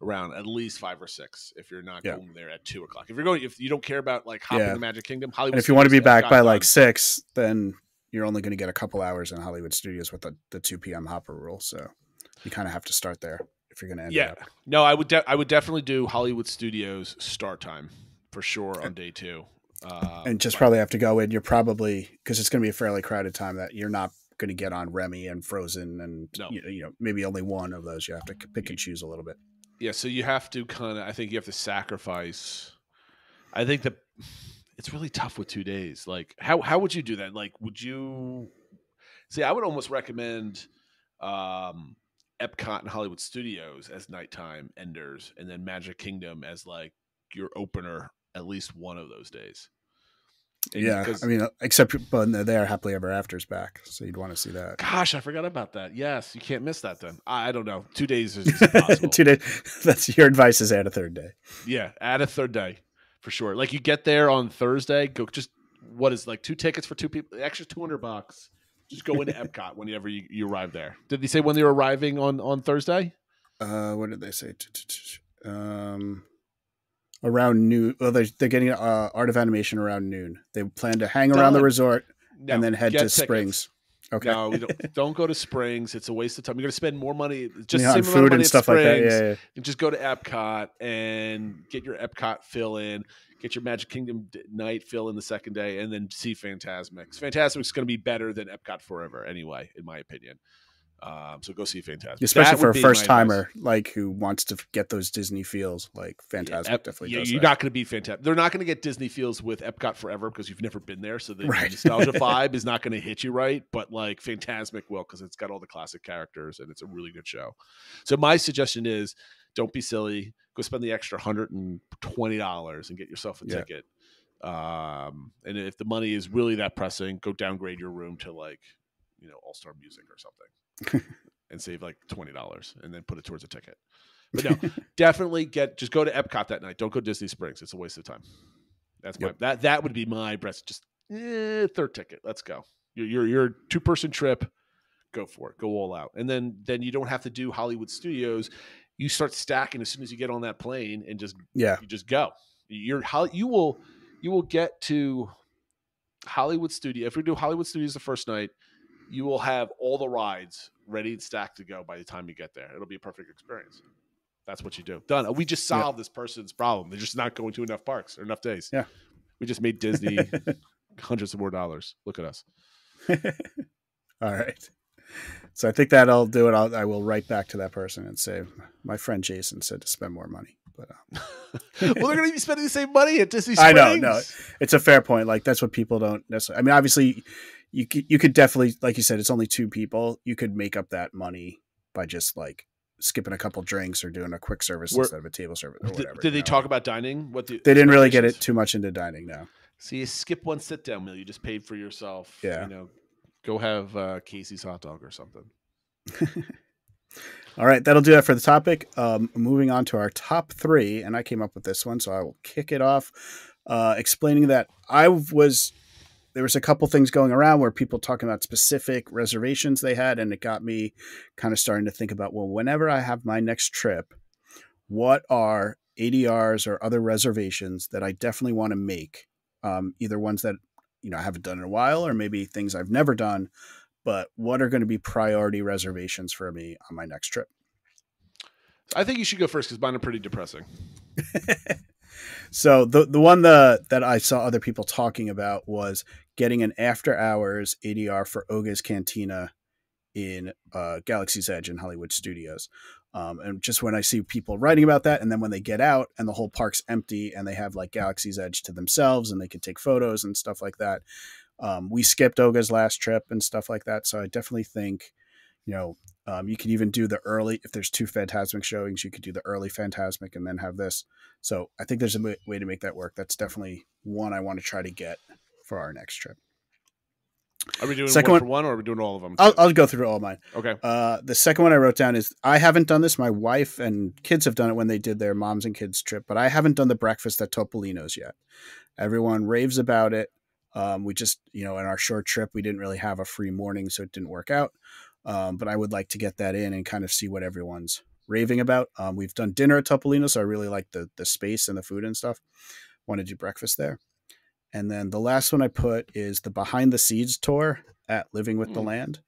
Speaker 6: around at least 5 or 6 if you're not going there at 2 o'clock. If you don't care about like hopping the Magic Kingdom, Hollywood.
Speaker 7: And if you want to be back by like 6, then you're only going to get a couple hours in Hollywood Studios with the 2 p.m. hopper rule. So you kind of have to start there if you're going to end it up.
Speaker 6: No, I would definitely do Hollywood Studios start time for sure on day 2.
Speaker 7: And just probably have to go in. You're probably, because it's going to be a fairly crowded time, that you're not going to get on Remy and Frozen, and maybe only one of those. You have to pick and choose a little bit.
Speaker 6: Yeah, so you have to I think you have to sacrifice. I think that it's really tough with 2 days. Like, how would you do that? Like, would you see? I would almost recommend Epcot and Hollywood Studios as nighttime enders, and then Magic Kingdom as like your opener at least one of those days.
Speaker 7: And I mean, except when they're there, Happily Ever After's back, so you'd want to see that.
Speaker 6: Gosh, I forgot about that. Yes, you can't miss that then. I don't know. 2 days is impossible.
Speaker 7: 2 days. That's your advice, is add a third day.
Speaker 6: Yeah, add a third day for sure. Like, you get there on Thursday, go just what is like 2 tickets for 2 people, extra $200. Just go into Epcot whenever you arrive there. Did they say when they were arriving on Thursday?
Speaker 7: What did they say? Around noon. Well, they're getting Art of Animation around noon. They plan to hang around the resort and then head to Springs. Okay.
Speaker 6: No, we don't go to Springs. It's a waste of time. You're going to spend more money, just
Speaker 7: on
Speaker 6: same amount of
Speaker 7: food
Speaker 6: money
Speaker 7: and
Speaker 6: at
Speaker 7: stuff
Speaker 6: Springs,
Speaker 7: like that. Yeah.
Speaker 6: and just go to Epcot and get your Epcot fill in, get your Magic Kingdom night fill in the second day, and then see Fantasmic. Fantasmic's going to be better than Epcot Forever anyway, in my opinion. So go see Fantasmic,
Speaker 7: especially for a first timer like who wants to get those Disney feels. Like Fantasmic definitely does.
Speaker 6: You're
Speaker 7: that.
Speaker 6: not going to be Fantasmic. They're not going to get Disney feels with Epcot Forever because you've never been there, so the nostalgia vibe is not going to hit you right. But like Fantasmic will, because it's got all the classic characters and it's a really good show. So my suggestion is, don't be silly. Go spend the extra $120 and get yourself a ticket. And if the money is really that pressing, go downgrade your room to All-Star Music or something. And save like $20 and then put it towards a ticket. But no, definitely just go to Epcot that night. Don't go to Disney Springs. It's a waste of time. That's that would be my breast. Just third ticket. Let's go. Your 2-person trip. Go for it. Go all out. And then you don't have to do Hollywood Studios. You start stacking as soon as you get on that plane and you just go. You will get to Hollywood Studio. If we do Hollywood Studios the first night, you will have all the rides ready and stacked to go by the time you get there. It'll be a perfect experience. That's what you do. Done. We just solved this person's problem. They're just not going to enough parks or enough days.
Speaker 7: Yeah.
Speaker 6: We just made Disney hundreds of more dollars. Look at us.
Speaker 7: All right. So I think that'll do it. I will write back to that person and say, my friend Jason said to spend more money. But
Speaker 6: well, they're going to be spending the same money at Disney Springs.
Speaker 7: I know. No, it's a fair point. Like that's what people don't necessarily. I mean, obviously, you could definitely, like you said, it's only 2 people. You could make up that money by just like skipping a couple drinks or doing a quick service instead of a table service or whatever.
Speaker 6: Did they talk about dining?
Speaker 7: They didn't really get it too much into dining. No.
Speaker 6: So you skip one sit down meal. You just paid for yourself.
Speaker 7: Yeah.
Speaker 6: Go have Casey's hot dog or something.
Speaker 7: All right, that'll do that for the topic. Moving on to our top 3, and I came up with this one, so I will kick it off, explaining that there was a couple things going around where people talking about specific reservations they had, and it got me kind of starting to think about, well, whenever I have my next trip, what are ADRs or other reservations that I definitely want to make, either ones that I haven't done in a while or maybe things I've never done, but what are going to be priority reservations for me on my next trip?
Speaker 6: I think you should go first because mine are pretty depressing.
Speaker 7: So the one that I saw other people talking about was getting an after hours ADR for Oga's Cantina in Galaxy's Edge in Hollywood Studios. And just when I see people writing about that, and then when they get out and the whole park's empty and they have like Galaxy's Edge to themselves and they can take photos and stuff like that. We skipped Oga's last trip and stuff like that. So I definitely think, you can even do the early, if there's 2 Fantasmic showings, you could do the early Fantasmic and then have this. So I think there's a way to make that work. That's definitely one I want to try to get for our next trip.
Speaker 6: Are we doing one for one or are we doing all of them?
Speaker 7: I'll go through all of mine.
Speaker 6: Okay.
Speaker 7: The second one I wrote down is, I haven't done this. My wife and kids have done it when they did their moms and kids trip, but I haven't done the breakfast at Topolino's yet. Everyone raves about it. We just, in our short trip, we didn't really have a free morning, so it didn't work out. But I would like to get that in and kind of see what everyone's raving about. We've done dinner at Topolino, so I really like the space and the food and stuff. Want to do breakfast there. And then the last one I put is the behind the scenes tour at Living with the Land.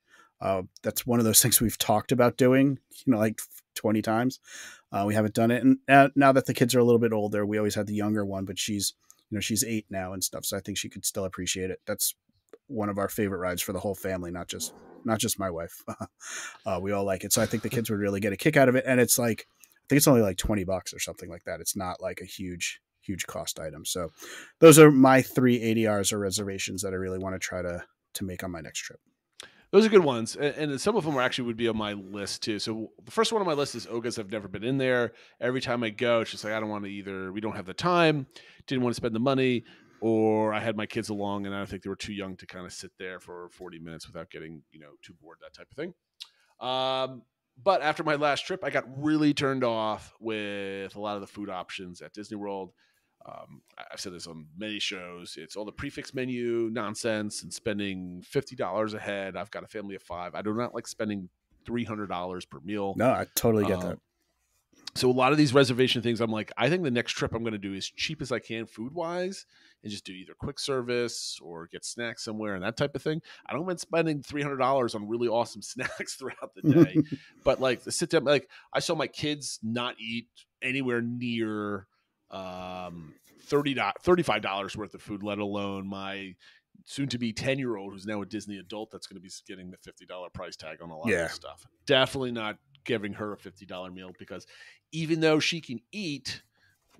Speaker 7: That's one of those things we've talked about doing, like 20 times. We haven't done it. And now that the kids are a little bit older, we always had the younger one, but she's 8 now and stuff. So I think she could still appreciate it. That's one of our favorite rides for the whole family, not just my wife. We all like it. So I think the kids would really get a kick out of it. And it's like, I think it's only like $20 or something like that. It's not like a huge cost item. So those are my 3 ADRs or reservations that I really want to try to make on my next trip.
Speaker 6: Those are good ones. And some of them would be on my list too. So the first one on my list is Oga's. I've never been in there. Every time I go, it's just like, I don't want to either. We don't have the time, didn't want to spend the money, or I had my kids along and I don't think they were too young to kind of sit there for 40 minutes without getting, too bored, that type of thing. But after my last trip, I got really turned off with a lot of the food options at Disney World. I've said this on many shows. It's all the prefix menu nonsense and spending $50 a head. I've got a family of 5. I do not like spending $300 per meal.
Speaker 7: No, I totally get that.
Speaker 6: So a lot of these reservation things, I'm like, I think the next trip I'm going to do as cheap as I can food wise, and just do either quick service or get snacks somewhere and that type of thing. I don't mind spending $300 on really awesome snacks throughout the day, but like the sit down, like I saw my kids not eat anywhere near $35 worth of food, let alone my soon-to-be 10-year-old who's now a Disney adult that's going to be getting the $50 price tag on a lot of this stuff. Definitely not giving her a $50 meal, because even though she can eat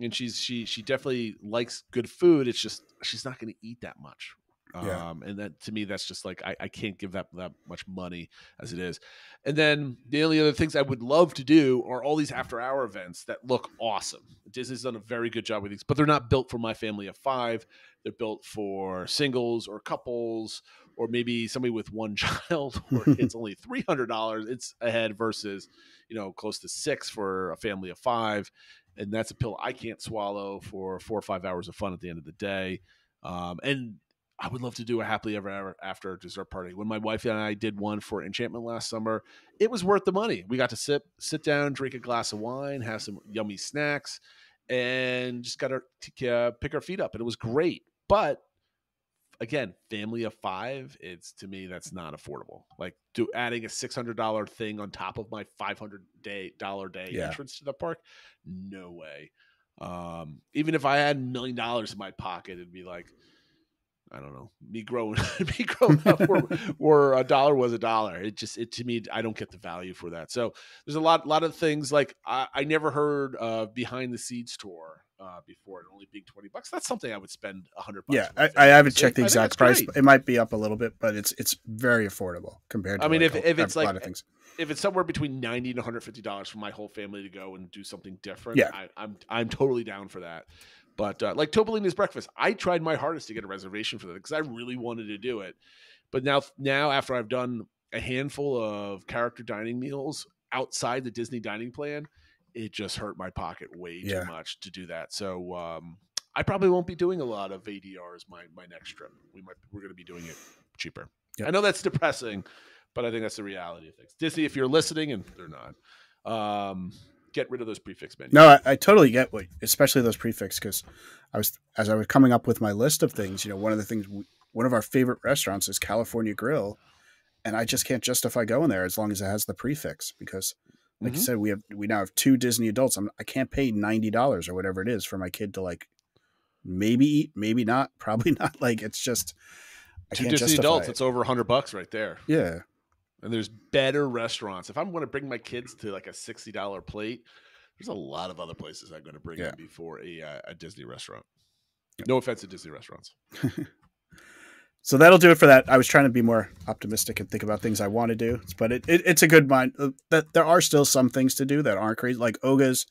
Speaker 6: and she definitely likes good food, it's just she's not going to eat that much. And that, to me, that's just like I can't give that much money as it is. And then the only other things I would love to do are all these after-hour events that look awesome. Disney's done a very good job with these, but they're not built for my family of 5. They're built for singles or couples, or maybe somebody with one child, where it's only $300. It's ahead versus, close to $600 for a family of 5. And that's a pill I can't swallow for 4 or 5 hours of fun at the end of the day. And I would love to do a happily ever after dessert party. When my wife and I did one for Enchantment last summer, it was worth the money. We got to sit down, drink a glass of wine, have some yummy snacks, and just got to pick our feet up. And it was great. But again, family of 5, to me, that's not affordable. Like adding a $600 thing on top of my $500 day entrance to the park, no way. Even if I had $1 million in my pocket, it'd be like, I don't know, me growing up where a dollar was a dollar. It to me, I don't get the value for that. So there's a lot of things like I never heard of behind the scenes tour before, it only being $20. That's something I would spend $100.
Speaker 7: Yeah, I haven't checked the exact price. It might be up a little bit, but it's very affordable compared to. I mean, if it's like a lot of things.
Speaker 6: If it's somewhere between $90 and $150 for my whole family to go and do something different,
Speaker 7: yeah,
Speaker 6: I'm totally down for that. But like Topolino's Breakfast, I tried my hardest to get a reservation for that because I really wanted to do it. But now after I've done a handful of character dining meals outside the Disney dining plan, it just hurt my pocket way too much to do that. So I probably won't be doing a lot of ADRs my next trip. We're going to be doing it cheaper. Yep. I know that's depressing, but I think that's the reality of things. Disney, if you're listening, and they're not, get rid of those prefix menus.
Speaker 7: No, I totally get especially those prefix, because as I was coming up with my list of things, one of our favorite restaurants is California Grill, and I just can't justify going there as long as it has the prefix, because like you said, we now have 2 Disney adults. I can't pay $90 or whatever it is for my kid to like maybe eat, maybe not, probably not. Like it's just
Speaker 6: 2 Disney adults. It's over $100 right there.
Speaker 7: Yeah.
Speaker 6: And there's better restaurants. If I'm going to bring my kids to like a $60 plate, there's a lot of other places I'm going to bring them before a Disney restaurant. No offense to Disney restaurants.
Speaker 7: So that'll do it for that. I was trying to be more optimistic and think about things I want to do, but it's a good mind that there are still some things to do that aren't crazy. Like Oga's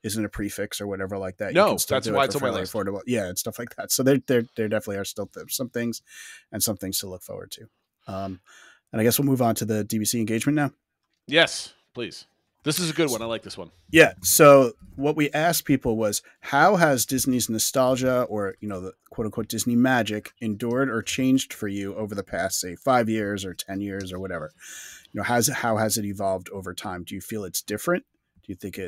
Speaker 7: isn't a prefix or whatever like that.
Speaker 6: No, that's why it's on my list.
Speaker 7: Affordable. Yeah, and stuff like that. So there definitely are still some things and some things to look forward to. And I guess we'll move on to the DVC engagement now.
Speaker 6: Yes, please. This is a good one. I like this one.
Speaker 7: Yeah. So what we asked people was, how has Disney's nostalgia, or, the quote unquote Disney magic, endured or changed for you over the past, say, 5 years or 10 years or whatever? How has it evolved over time? Do you feel it's different? Do you think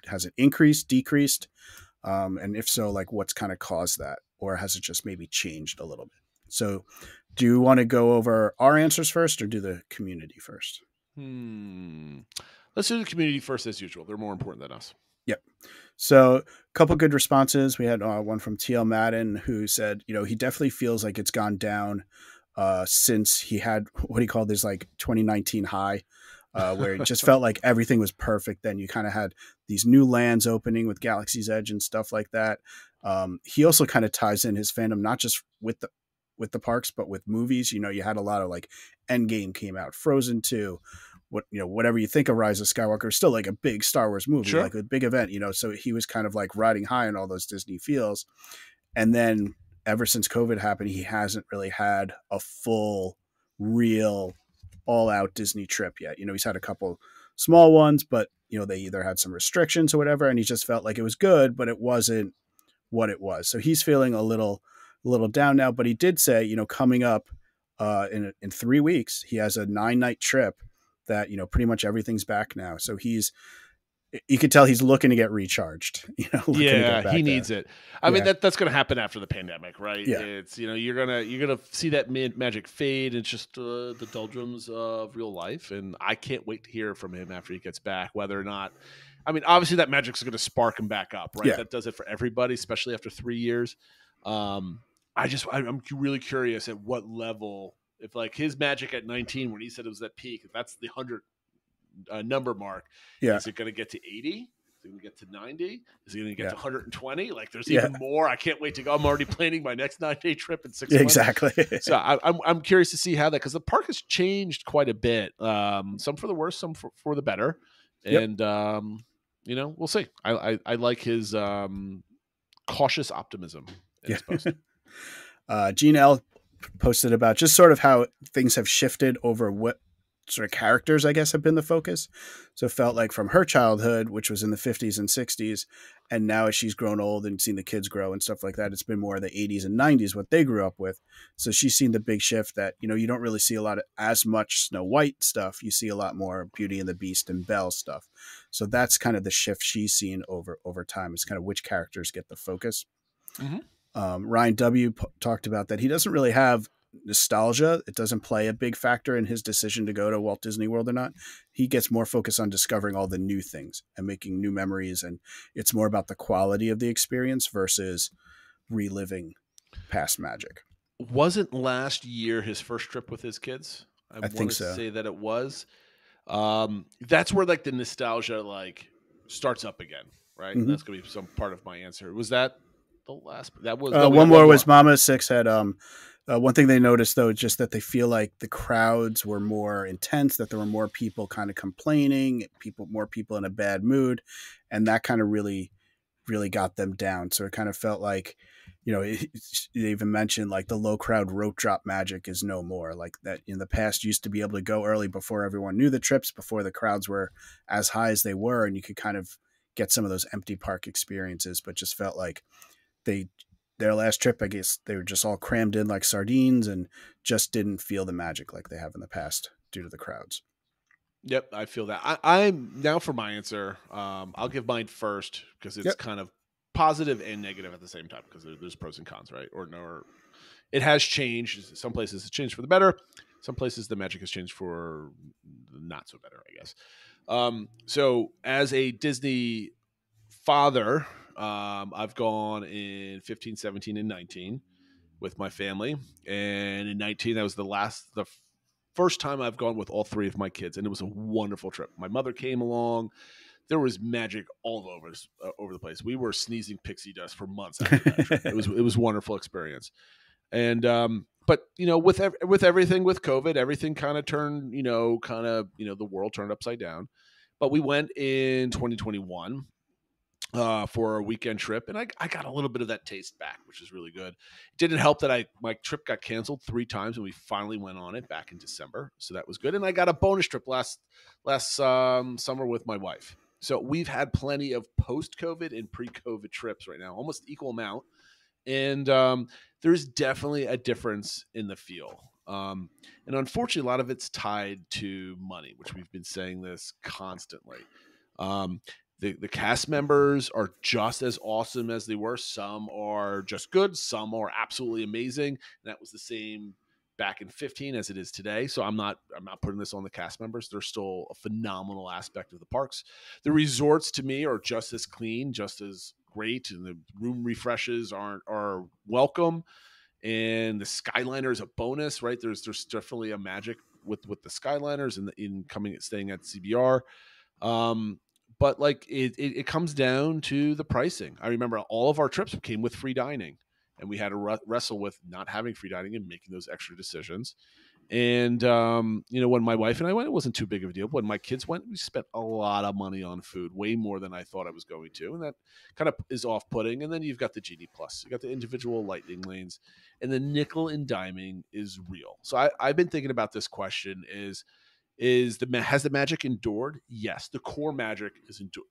Speaker 7: has it increased, decreased? And if so, like what's kind of caused that? Or has it just maybe changed a little bit? So do you want to go over our answers first or do the community first?
Speaker 6: Let's do the community first as usual. They're more important than us.
Speaker 7: Yep. So a couple good responses. We had one from TL Madden who said, he definitely feels like it's gone down since he had what he called his like 2019 high, where it just felt like everything was perfect. Then you kind of had these new lands opening with Galaxy's Edge and stuff like that. He also kind of ties in his fandom, not just with the parks, but with movies. You had a lot of like Endgame came out, Frozen 2, whatever you think of Rise of Skywalker is still like a big Star Wars movie, sure, like a big event, so he was kind of like riding high on all those Disney feels. And then ever since COVID happened, he hasn't really had a full, real, all out Disney trip yet. He's had a couple small ones, but they either had some restrictions or whatever, and he just felt like it was good, but it wasn't what it was. So he's feeling a little down now, but he did say, coming up in 3 weeks, he has a 9-night trip that, pretty much everything's back now. So you could tell he's looking to get recharged. Looking to get
Speaker 6: Yeah,
Speaker 7: back
Speaker 6: he
Speaker 7: there.
Speaker 6: needs it. I mean,
Speaker 7: Yeah.
Speaker 6: that's going to happen after the pandemic, right?
Speaker 7: Yeah.
Speaker 6: It's you're gonna see that magic fade. It's just the doldrums of real life, and I can't wait to hear from him after he gets back. Whether or not, I mean, obviously that magic's going to spark him back up, right?
Speaker 7: Yeah.
Speaker 6: That does it for everybody, especially after 3 years. I'm really curious at what level, if like his magic at 19 when he said it was at peak, if that's the 100 number mark,
Speaker 7: Yeah.
Speaker 6: is it going to get to 80? Is it going to get to 90? Is it going to get
Speaker 7: Yeah.
Speaker 6: to 120? Like, there's
Speaker 7: Yeah.
Speaker 6: even more. I can't wait to go. I'm already planning my next 9-day trip in 6 months.
Speaker 7: Exactly.
Speaker 6: So I'm curious to see how that, because the park has changed quite a bit. Some for the worse, some for the better,
Speaker 7: Yep.
Speaker 6: and we'll see. I like his cautious optimism in his post.
Speaker 7: Gene L posted about just sort of how things have shifted over what sort of characters, I guess, have been the focus. So it felt like from her childhood, which was in the 50s and 60s, and now as she's grown old and seen the kids grow and stuff like that, it's been more the 80s and 90s, what they grew up with. So she's seen the big shift that, you don't really see a lot of as much Snow White stuff. You see a lot more Beauty and the Beast and Belle stuff. So that's kind of the shift she's seen over time, is kind of which characters get the focus.
Speaker 6: Mm-hmm.
Speaker 7: Ryan W. talked about that he doesn't really have nostalgia. It doesn't play a big factor in his decision to go to Walt Disney World or not. He gets more focused on discovering all the new things and making new memories, and it's more about the quality of the experience versus reliving past magic.
Speaker 6: Wasn't last year his first trip with his kids?
Speaker 7: I think so.
Speaker 6: Say that it was. That's where like the nostalgia starts up again, right?
Speaker 7: Mhm.
Speaker 6: That's gonna be some part of my answer. Was that the last? That was
Speaker 7: one more was Mama Six had one thing they noticed, though, just that they feel like the crowds were more intense, that there were more people kind of complaining, more people in a bad mood, and that kind of really, really got them down. So it kind of felt like, they even mentioned like the low crowd rope drop magic is no more. Like that in the past used to be able to go early before everyone knew the trips, before the crowds were as high as they were, and you could kind of get some of those empty park experiences, but just felt like their last trip, I guess they were just all crammed in like sardines and just didn't feel the magic like they have in the past due to the crowds.
Speaker 6: Yep, I feel that. I'm now for my answer. I'll give mine first because it's kind of positive and negative at the same time, because there's pros and cons, right? It has changed. Some places it's changed for the better. Some places the magic has changed for not so better, I guess. So as a Disney father, I've gone in 15, 17, and 19 with my family. And in 19, that was the first time I've gone with all three of my kids. And it was a wonderful trip. My mother came along. There was magic all over the place. We were sneezing pixie dust for months after that trip. It was a wonderful experience. And, but with everything with COVID, everything kind of turned, the world turned upside down. But we went in 2021 for a weekend trip, and I got a little bit of that taste back, which is really good. It didn't help that my trip got canceled 3 times, and we finally went on it back in December, so that was good. And I got a bonus trip last summer with my wife. So we've had plenty of post-COVID and pre-COVID trips right now, almost equal amount. And there's definitely a difference in the feel. And unfortunately, a lot of it's tied to money, which we've been saying this constantly. The cast members are just as awesome as they were. Some are just good. Some are absolutely amazing. And that was the same back in 15 as it is today. So I'm not putting this on the cast members. They're still a phenomenal aspect of the parks. The resorts to me are just as clean, just as great, and the room refreshes are welcome. And the Skyliner is a bonus, right? There's definitely a magic with the Skyliners and staying at CBR. But like it comes down to the pricing. I remember all of our trips came with free dining, and we had to wrestle with not having free dining and making those extra decisions. And, when my wife and I went, it wasn't too big of a deal. When my kids went, we spent a lot of money on food, way more than I thought I was going to. And that kind of is off-putting. And then you've got the Genie Plus. You got the individual lightning lanes. And the nickel and diming is real. So I've been thinking about this question has the magic endured? Yes, the core magic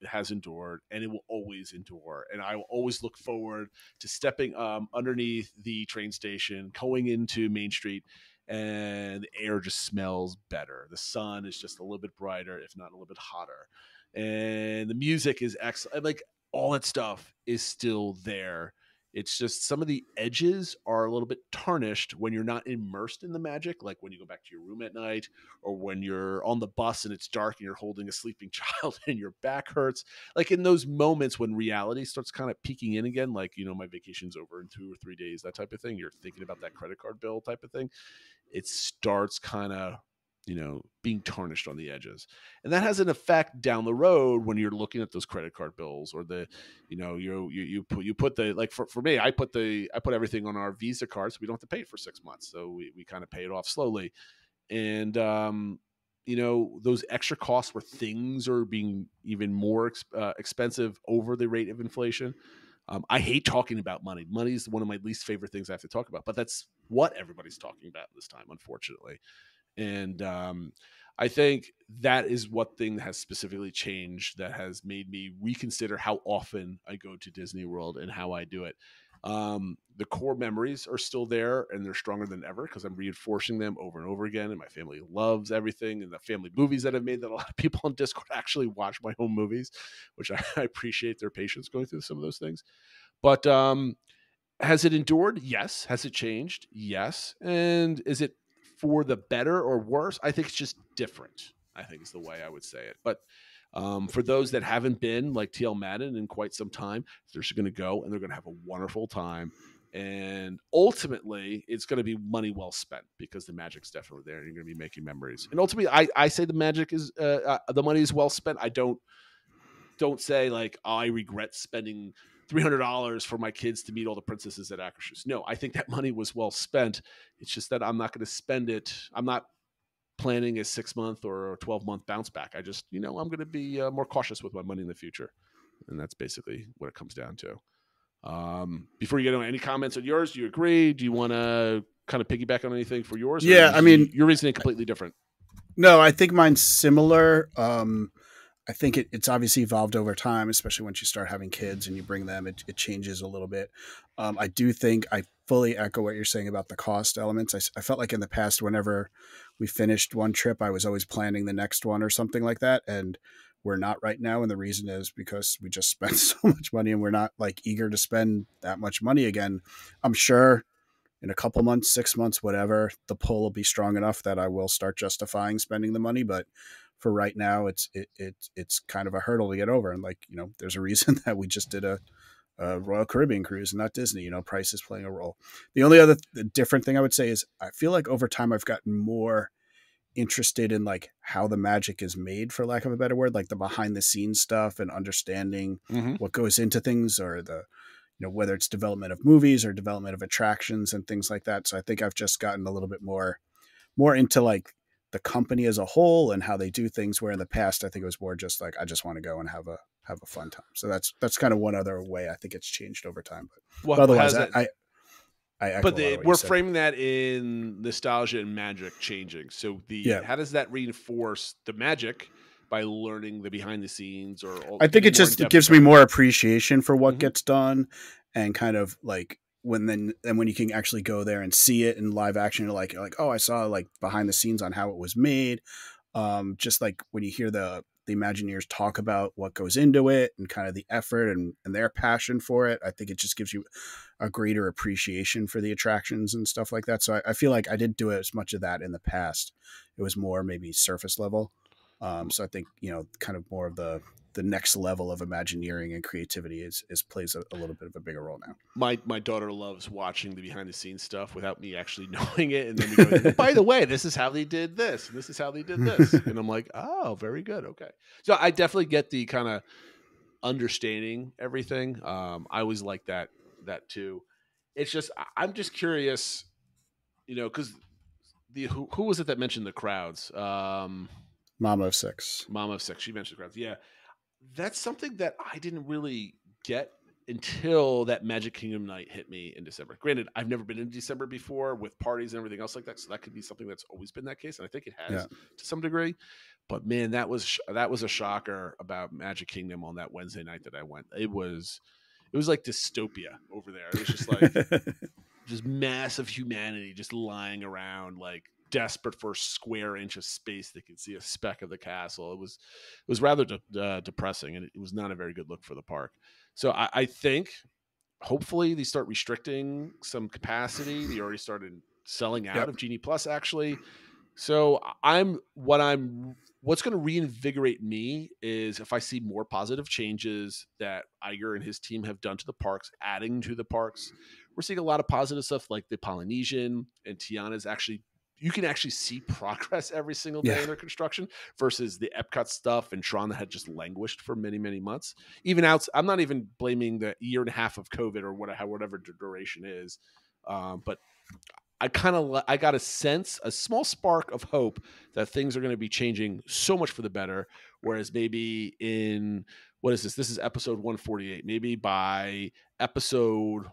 Speaker 6: has endured, and it will always endure. And I will always look forward to stepping underneath the train station, going into Main Street, and the air just smells better. The sun is just a little bit brighter, if not a little bit hotter. and the music is excellent. Like all that stuff is still there. It's just some of the edges are a little bit tarnished when you're not immersed in the magic, like when you go back to your room at night or when you're on the bus and it's dark and you're holding a sleeping child and your back hurts. Like in those moments when reality starts kind of peeking in again, like, my vacation's over in 2 or 3 days, that type of thing. You're thinking about that credit card bill type of thing. It starts kind of being tarnished on the edges. And that has an effect down the road when you're looking at those credit card bills or you put the, like for me, I put everything on our Visa card so we don't have to pay it for 6 months. So we kind of pay it off slowly. And, those extra costs where things are being even more expensive over the rate of inflation. I hate talking about money. Money is one of my least favorite things I have to talk about, but that's what everybody's talking about this time, unfortunately. And I think that is what thing has specifically changed that has made me reconsider how often I go to Disney World and how I do it. The core memories are still there and they're stronger than ever because I'm reinforcing them over and over again. And my family loves everything and the family movies that I've made that a lot of people on Discord actually watch my home movies, which I appreciate their patience going through some of those things. But has it endured? Yes. Has it changed? Yes. And is it for the better or worse? I think it's just different, I think is the way I would say it. But for those that haven't been, like TL Madden, in quite some time, they're just going to go and they're going to have a wonderful time. And ultimately, it's going to be money well spent because the magic's definitely there and you're going to be making memories. And ultimately, I say the magic is, the money is well spent. I don't say like, oh, I regret spending $300 for my kids to meet all the princesses at Akershus. No, I think that money was well spent. It's just that I'm not going to spend it. I'm not planning a 6-month or a 12-month bounce back. I just, I'm going to be more cautious with my money in the future. And that's basically what it comes down to. Before you get on, any comments on yours? Do you agree? Do you want to kind of piggyback on anything for yours?
Speaker 7: Yeah, I mean,
Speaker 6: your reasoning completely different.
Speaker 7: No, I think mine's similar. I think it's obviously evolved over time, especially once you start having kids and you bring them, it changes a little bit. I do think I fully echo what you're saying about the cost elements. I felt like in the past, whenever we finished one trip, I was always planning the next one or something like that. And we're not right now. And the reason is because we just spent so much money and we're not like eager to spend that much money again. I'm sure in a couple months, 6 months, whatever, the pull will be strong enough that I will start justifying spending the money. But for right now, it's kind of a hurdle to get over. And like, there's a reason that we just did a Royal Caribbean cruise and not Disney, price is playing a role. The only other different thing I would say is I feel like over time I've gotten more interested in like how the magic is made, for lack of a better word, like the behind the scenes stuff and understanding what goes into things, or the, whether it's development of movies or development of attractions and things like that. So I think I've just gotten a little bit more into like the company as a whole and how they do things, where in the past I think it was more just like I just want to go and have a fun time. So that's kind of one other way I think it's changed over time. But otherwise, I
Speaker 6: but we're framing that in nostalgia and magic changing. So how does that reinforce the magic by learning the behind the scenes? Or
Speaker 7: I think it gives me more appreciation for what gets done, and kind of like when you can actually go there and see it in live action, you're like, oh, I saw like behind the scenes on how it was made. Just like when you hear the Imagineers talk about what goes into it and kind of the effort and their passion for it, I think it just gives you a greater appreciation for the attractions and stuff like that. So I feel like I didn't do as much of that in the past. It was more maybe surface level. So I think, kind of more of the next level of Imagineering and creativity is plays a little bit of a bigger role now.
Speaker 6: My daughter loves watching the behind the scenes stuff without me actually knowing it. And then we go, by the way, this is how they did this. And this is how they did this. And I'm like, oh, very good. Okay. So I definitely get the kind of understanding everything. I always like that too. It's just, I'm just curious, because who was it that mentioned the crowds?
Speaker 7: Mama of Six.
Speaker 6: She mentioned the crowds. Yeah. That's something that I didn't really get until that Magic Kingdom night hit me in December. Granted, I've never been in December before with parties and everything else like that. So that could be something that's always been that case. And I think it has to some degree. But man, that was a shocker about Magic Kingdom on that Wednesday night that I went. It was like dystopia over there. It was just like just massive humanity just lying around, like desperate for a square inch of space they could see a speck of the castle. It was rather depressing, and it was not a very good look for the park. So I think hopefully they start restricting some capacity. They already started selling out of Genie Plus, actually. So what's going to reinvigorate me is if I see more positive changes that Iger and his team have done to the parks, adding to the parks. We're seeing a lot of positive stuff like the Polynesian and Tiana's actually, you can actually see progress every single day in their construction versus the Epcot stuff and Tron that had just languished for many, many months. Even out, I'm not even blaming the year and a half of COVID or whatever the duration is. But I got a sense, a small spark of hope that things are going to be changing so much for the better. Whereas maybe what is this? This is episode 148. Maybe by episode,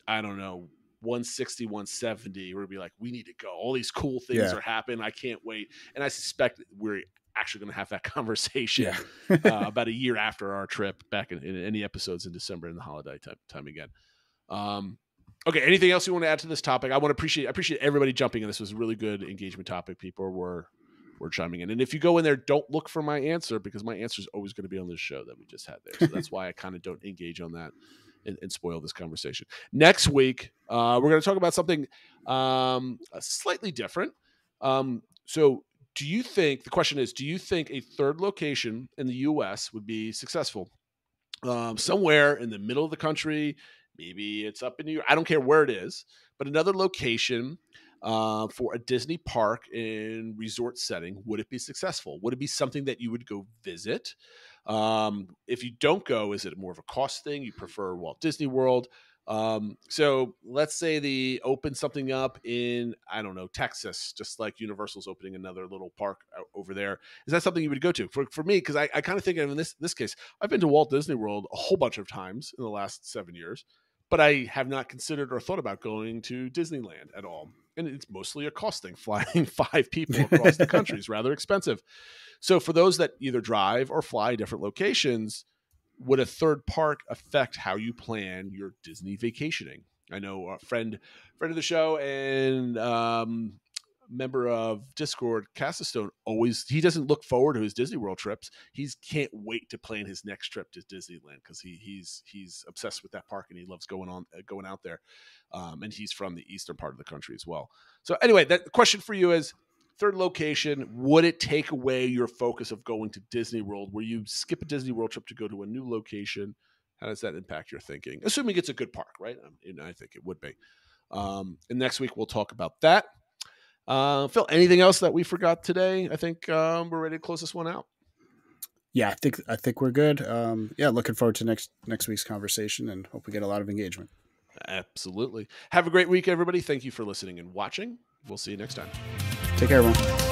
Speaker 6: I don't know, 160, 170, we'll be like, we need to go. All these cool things are happening. I can't wait. And I suspect we're actually going to have that conversation about a year after our trip back in any episodes in December in the holiday time again. Okay, anything else you want to add to this topic? I appreciate everybody jumping in. This was a really good engagement topic. People were chiming in. And if you go in there, don't look for my answer because my answer is always going to be on this show that we just had there. So that's why I kind of don't engage on that and spoil this conversation. Next week, we're going to talk about something slightly different. So the question is, do you think a third location in the U.S. would be successful? Somewhere in the middle of the country, maybe it's up in New York. I don't care where it is, but another location for a Disney park in resort setting, would it be successful? Would it be something that you would go visit? If you don't go, is it more of a cost thing? You prefer Walt Disney World? So let's say they open something up in, I don't know, Texas, just like Universal's opening another little park over there. Is that something you would go to? For me, because I kind of think in this case, I've been to Walt Disney World a whole bunch of times in the last 7 years, but I have not considered or thought about going to Disneyland at all. And it's mostly a cost thing. Flying 5 people across the country is rather expensive. So for those that either drive or fly different locations, would a third park affect how you plan your Disney vacationing? I know a friend of the show and member of Discord, Cassistone, he doesn't look forward to his Disney World trips. He can't wait to plan his next trip to Disneyland because he's obsessed with that park and he loves going out there. And he's from the eastern part of the country as well. So anyway, the question for you is, third location, would it take away your focus of going to Disney World? Where you skip a Disney World trip to go to a new location? How does that impact your thinking? Assuming it's a good park, right? I think it would be. And next week we'll talk about that. Phil, anything else that we forgot today? I think we're ready to close this one out.
Speaker 7: Yeah, I think we're good. Looking forward to next week's conversation and hope we get a lot of engagement.
Speaker 6: Absolutely. Have a great week, everybody. Thank you for listening and watching. We'll see you next time.
Speaker 7: Take care, everyone.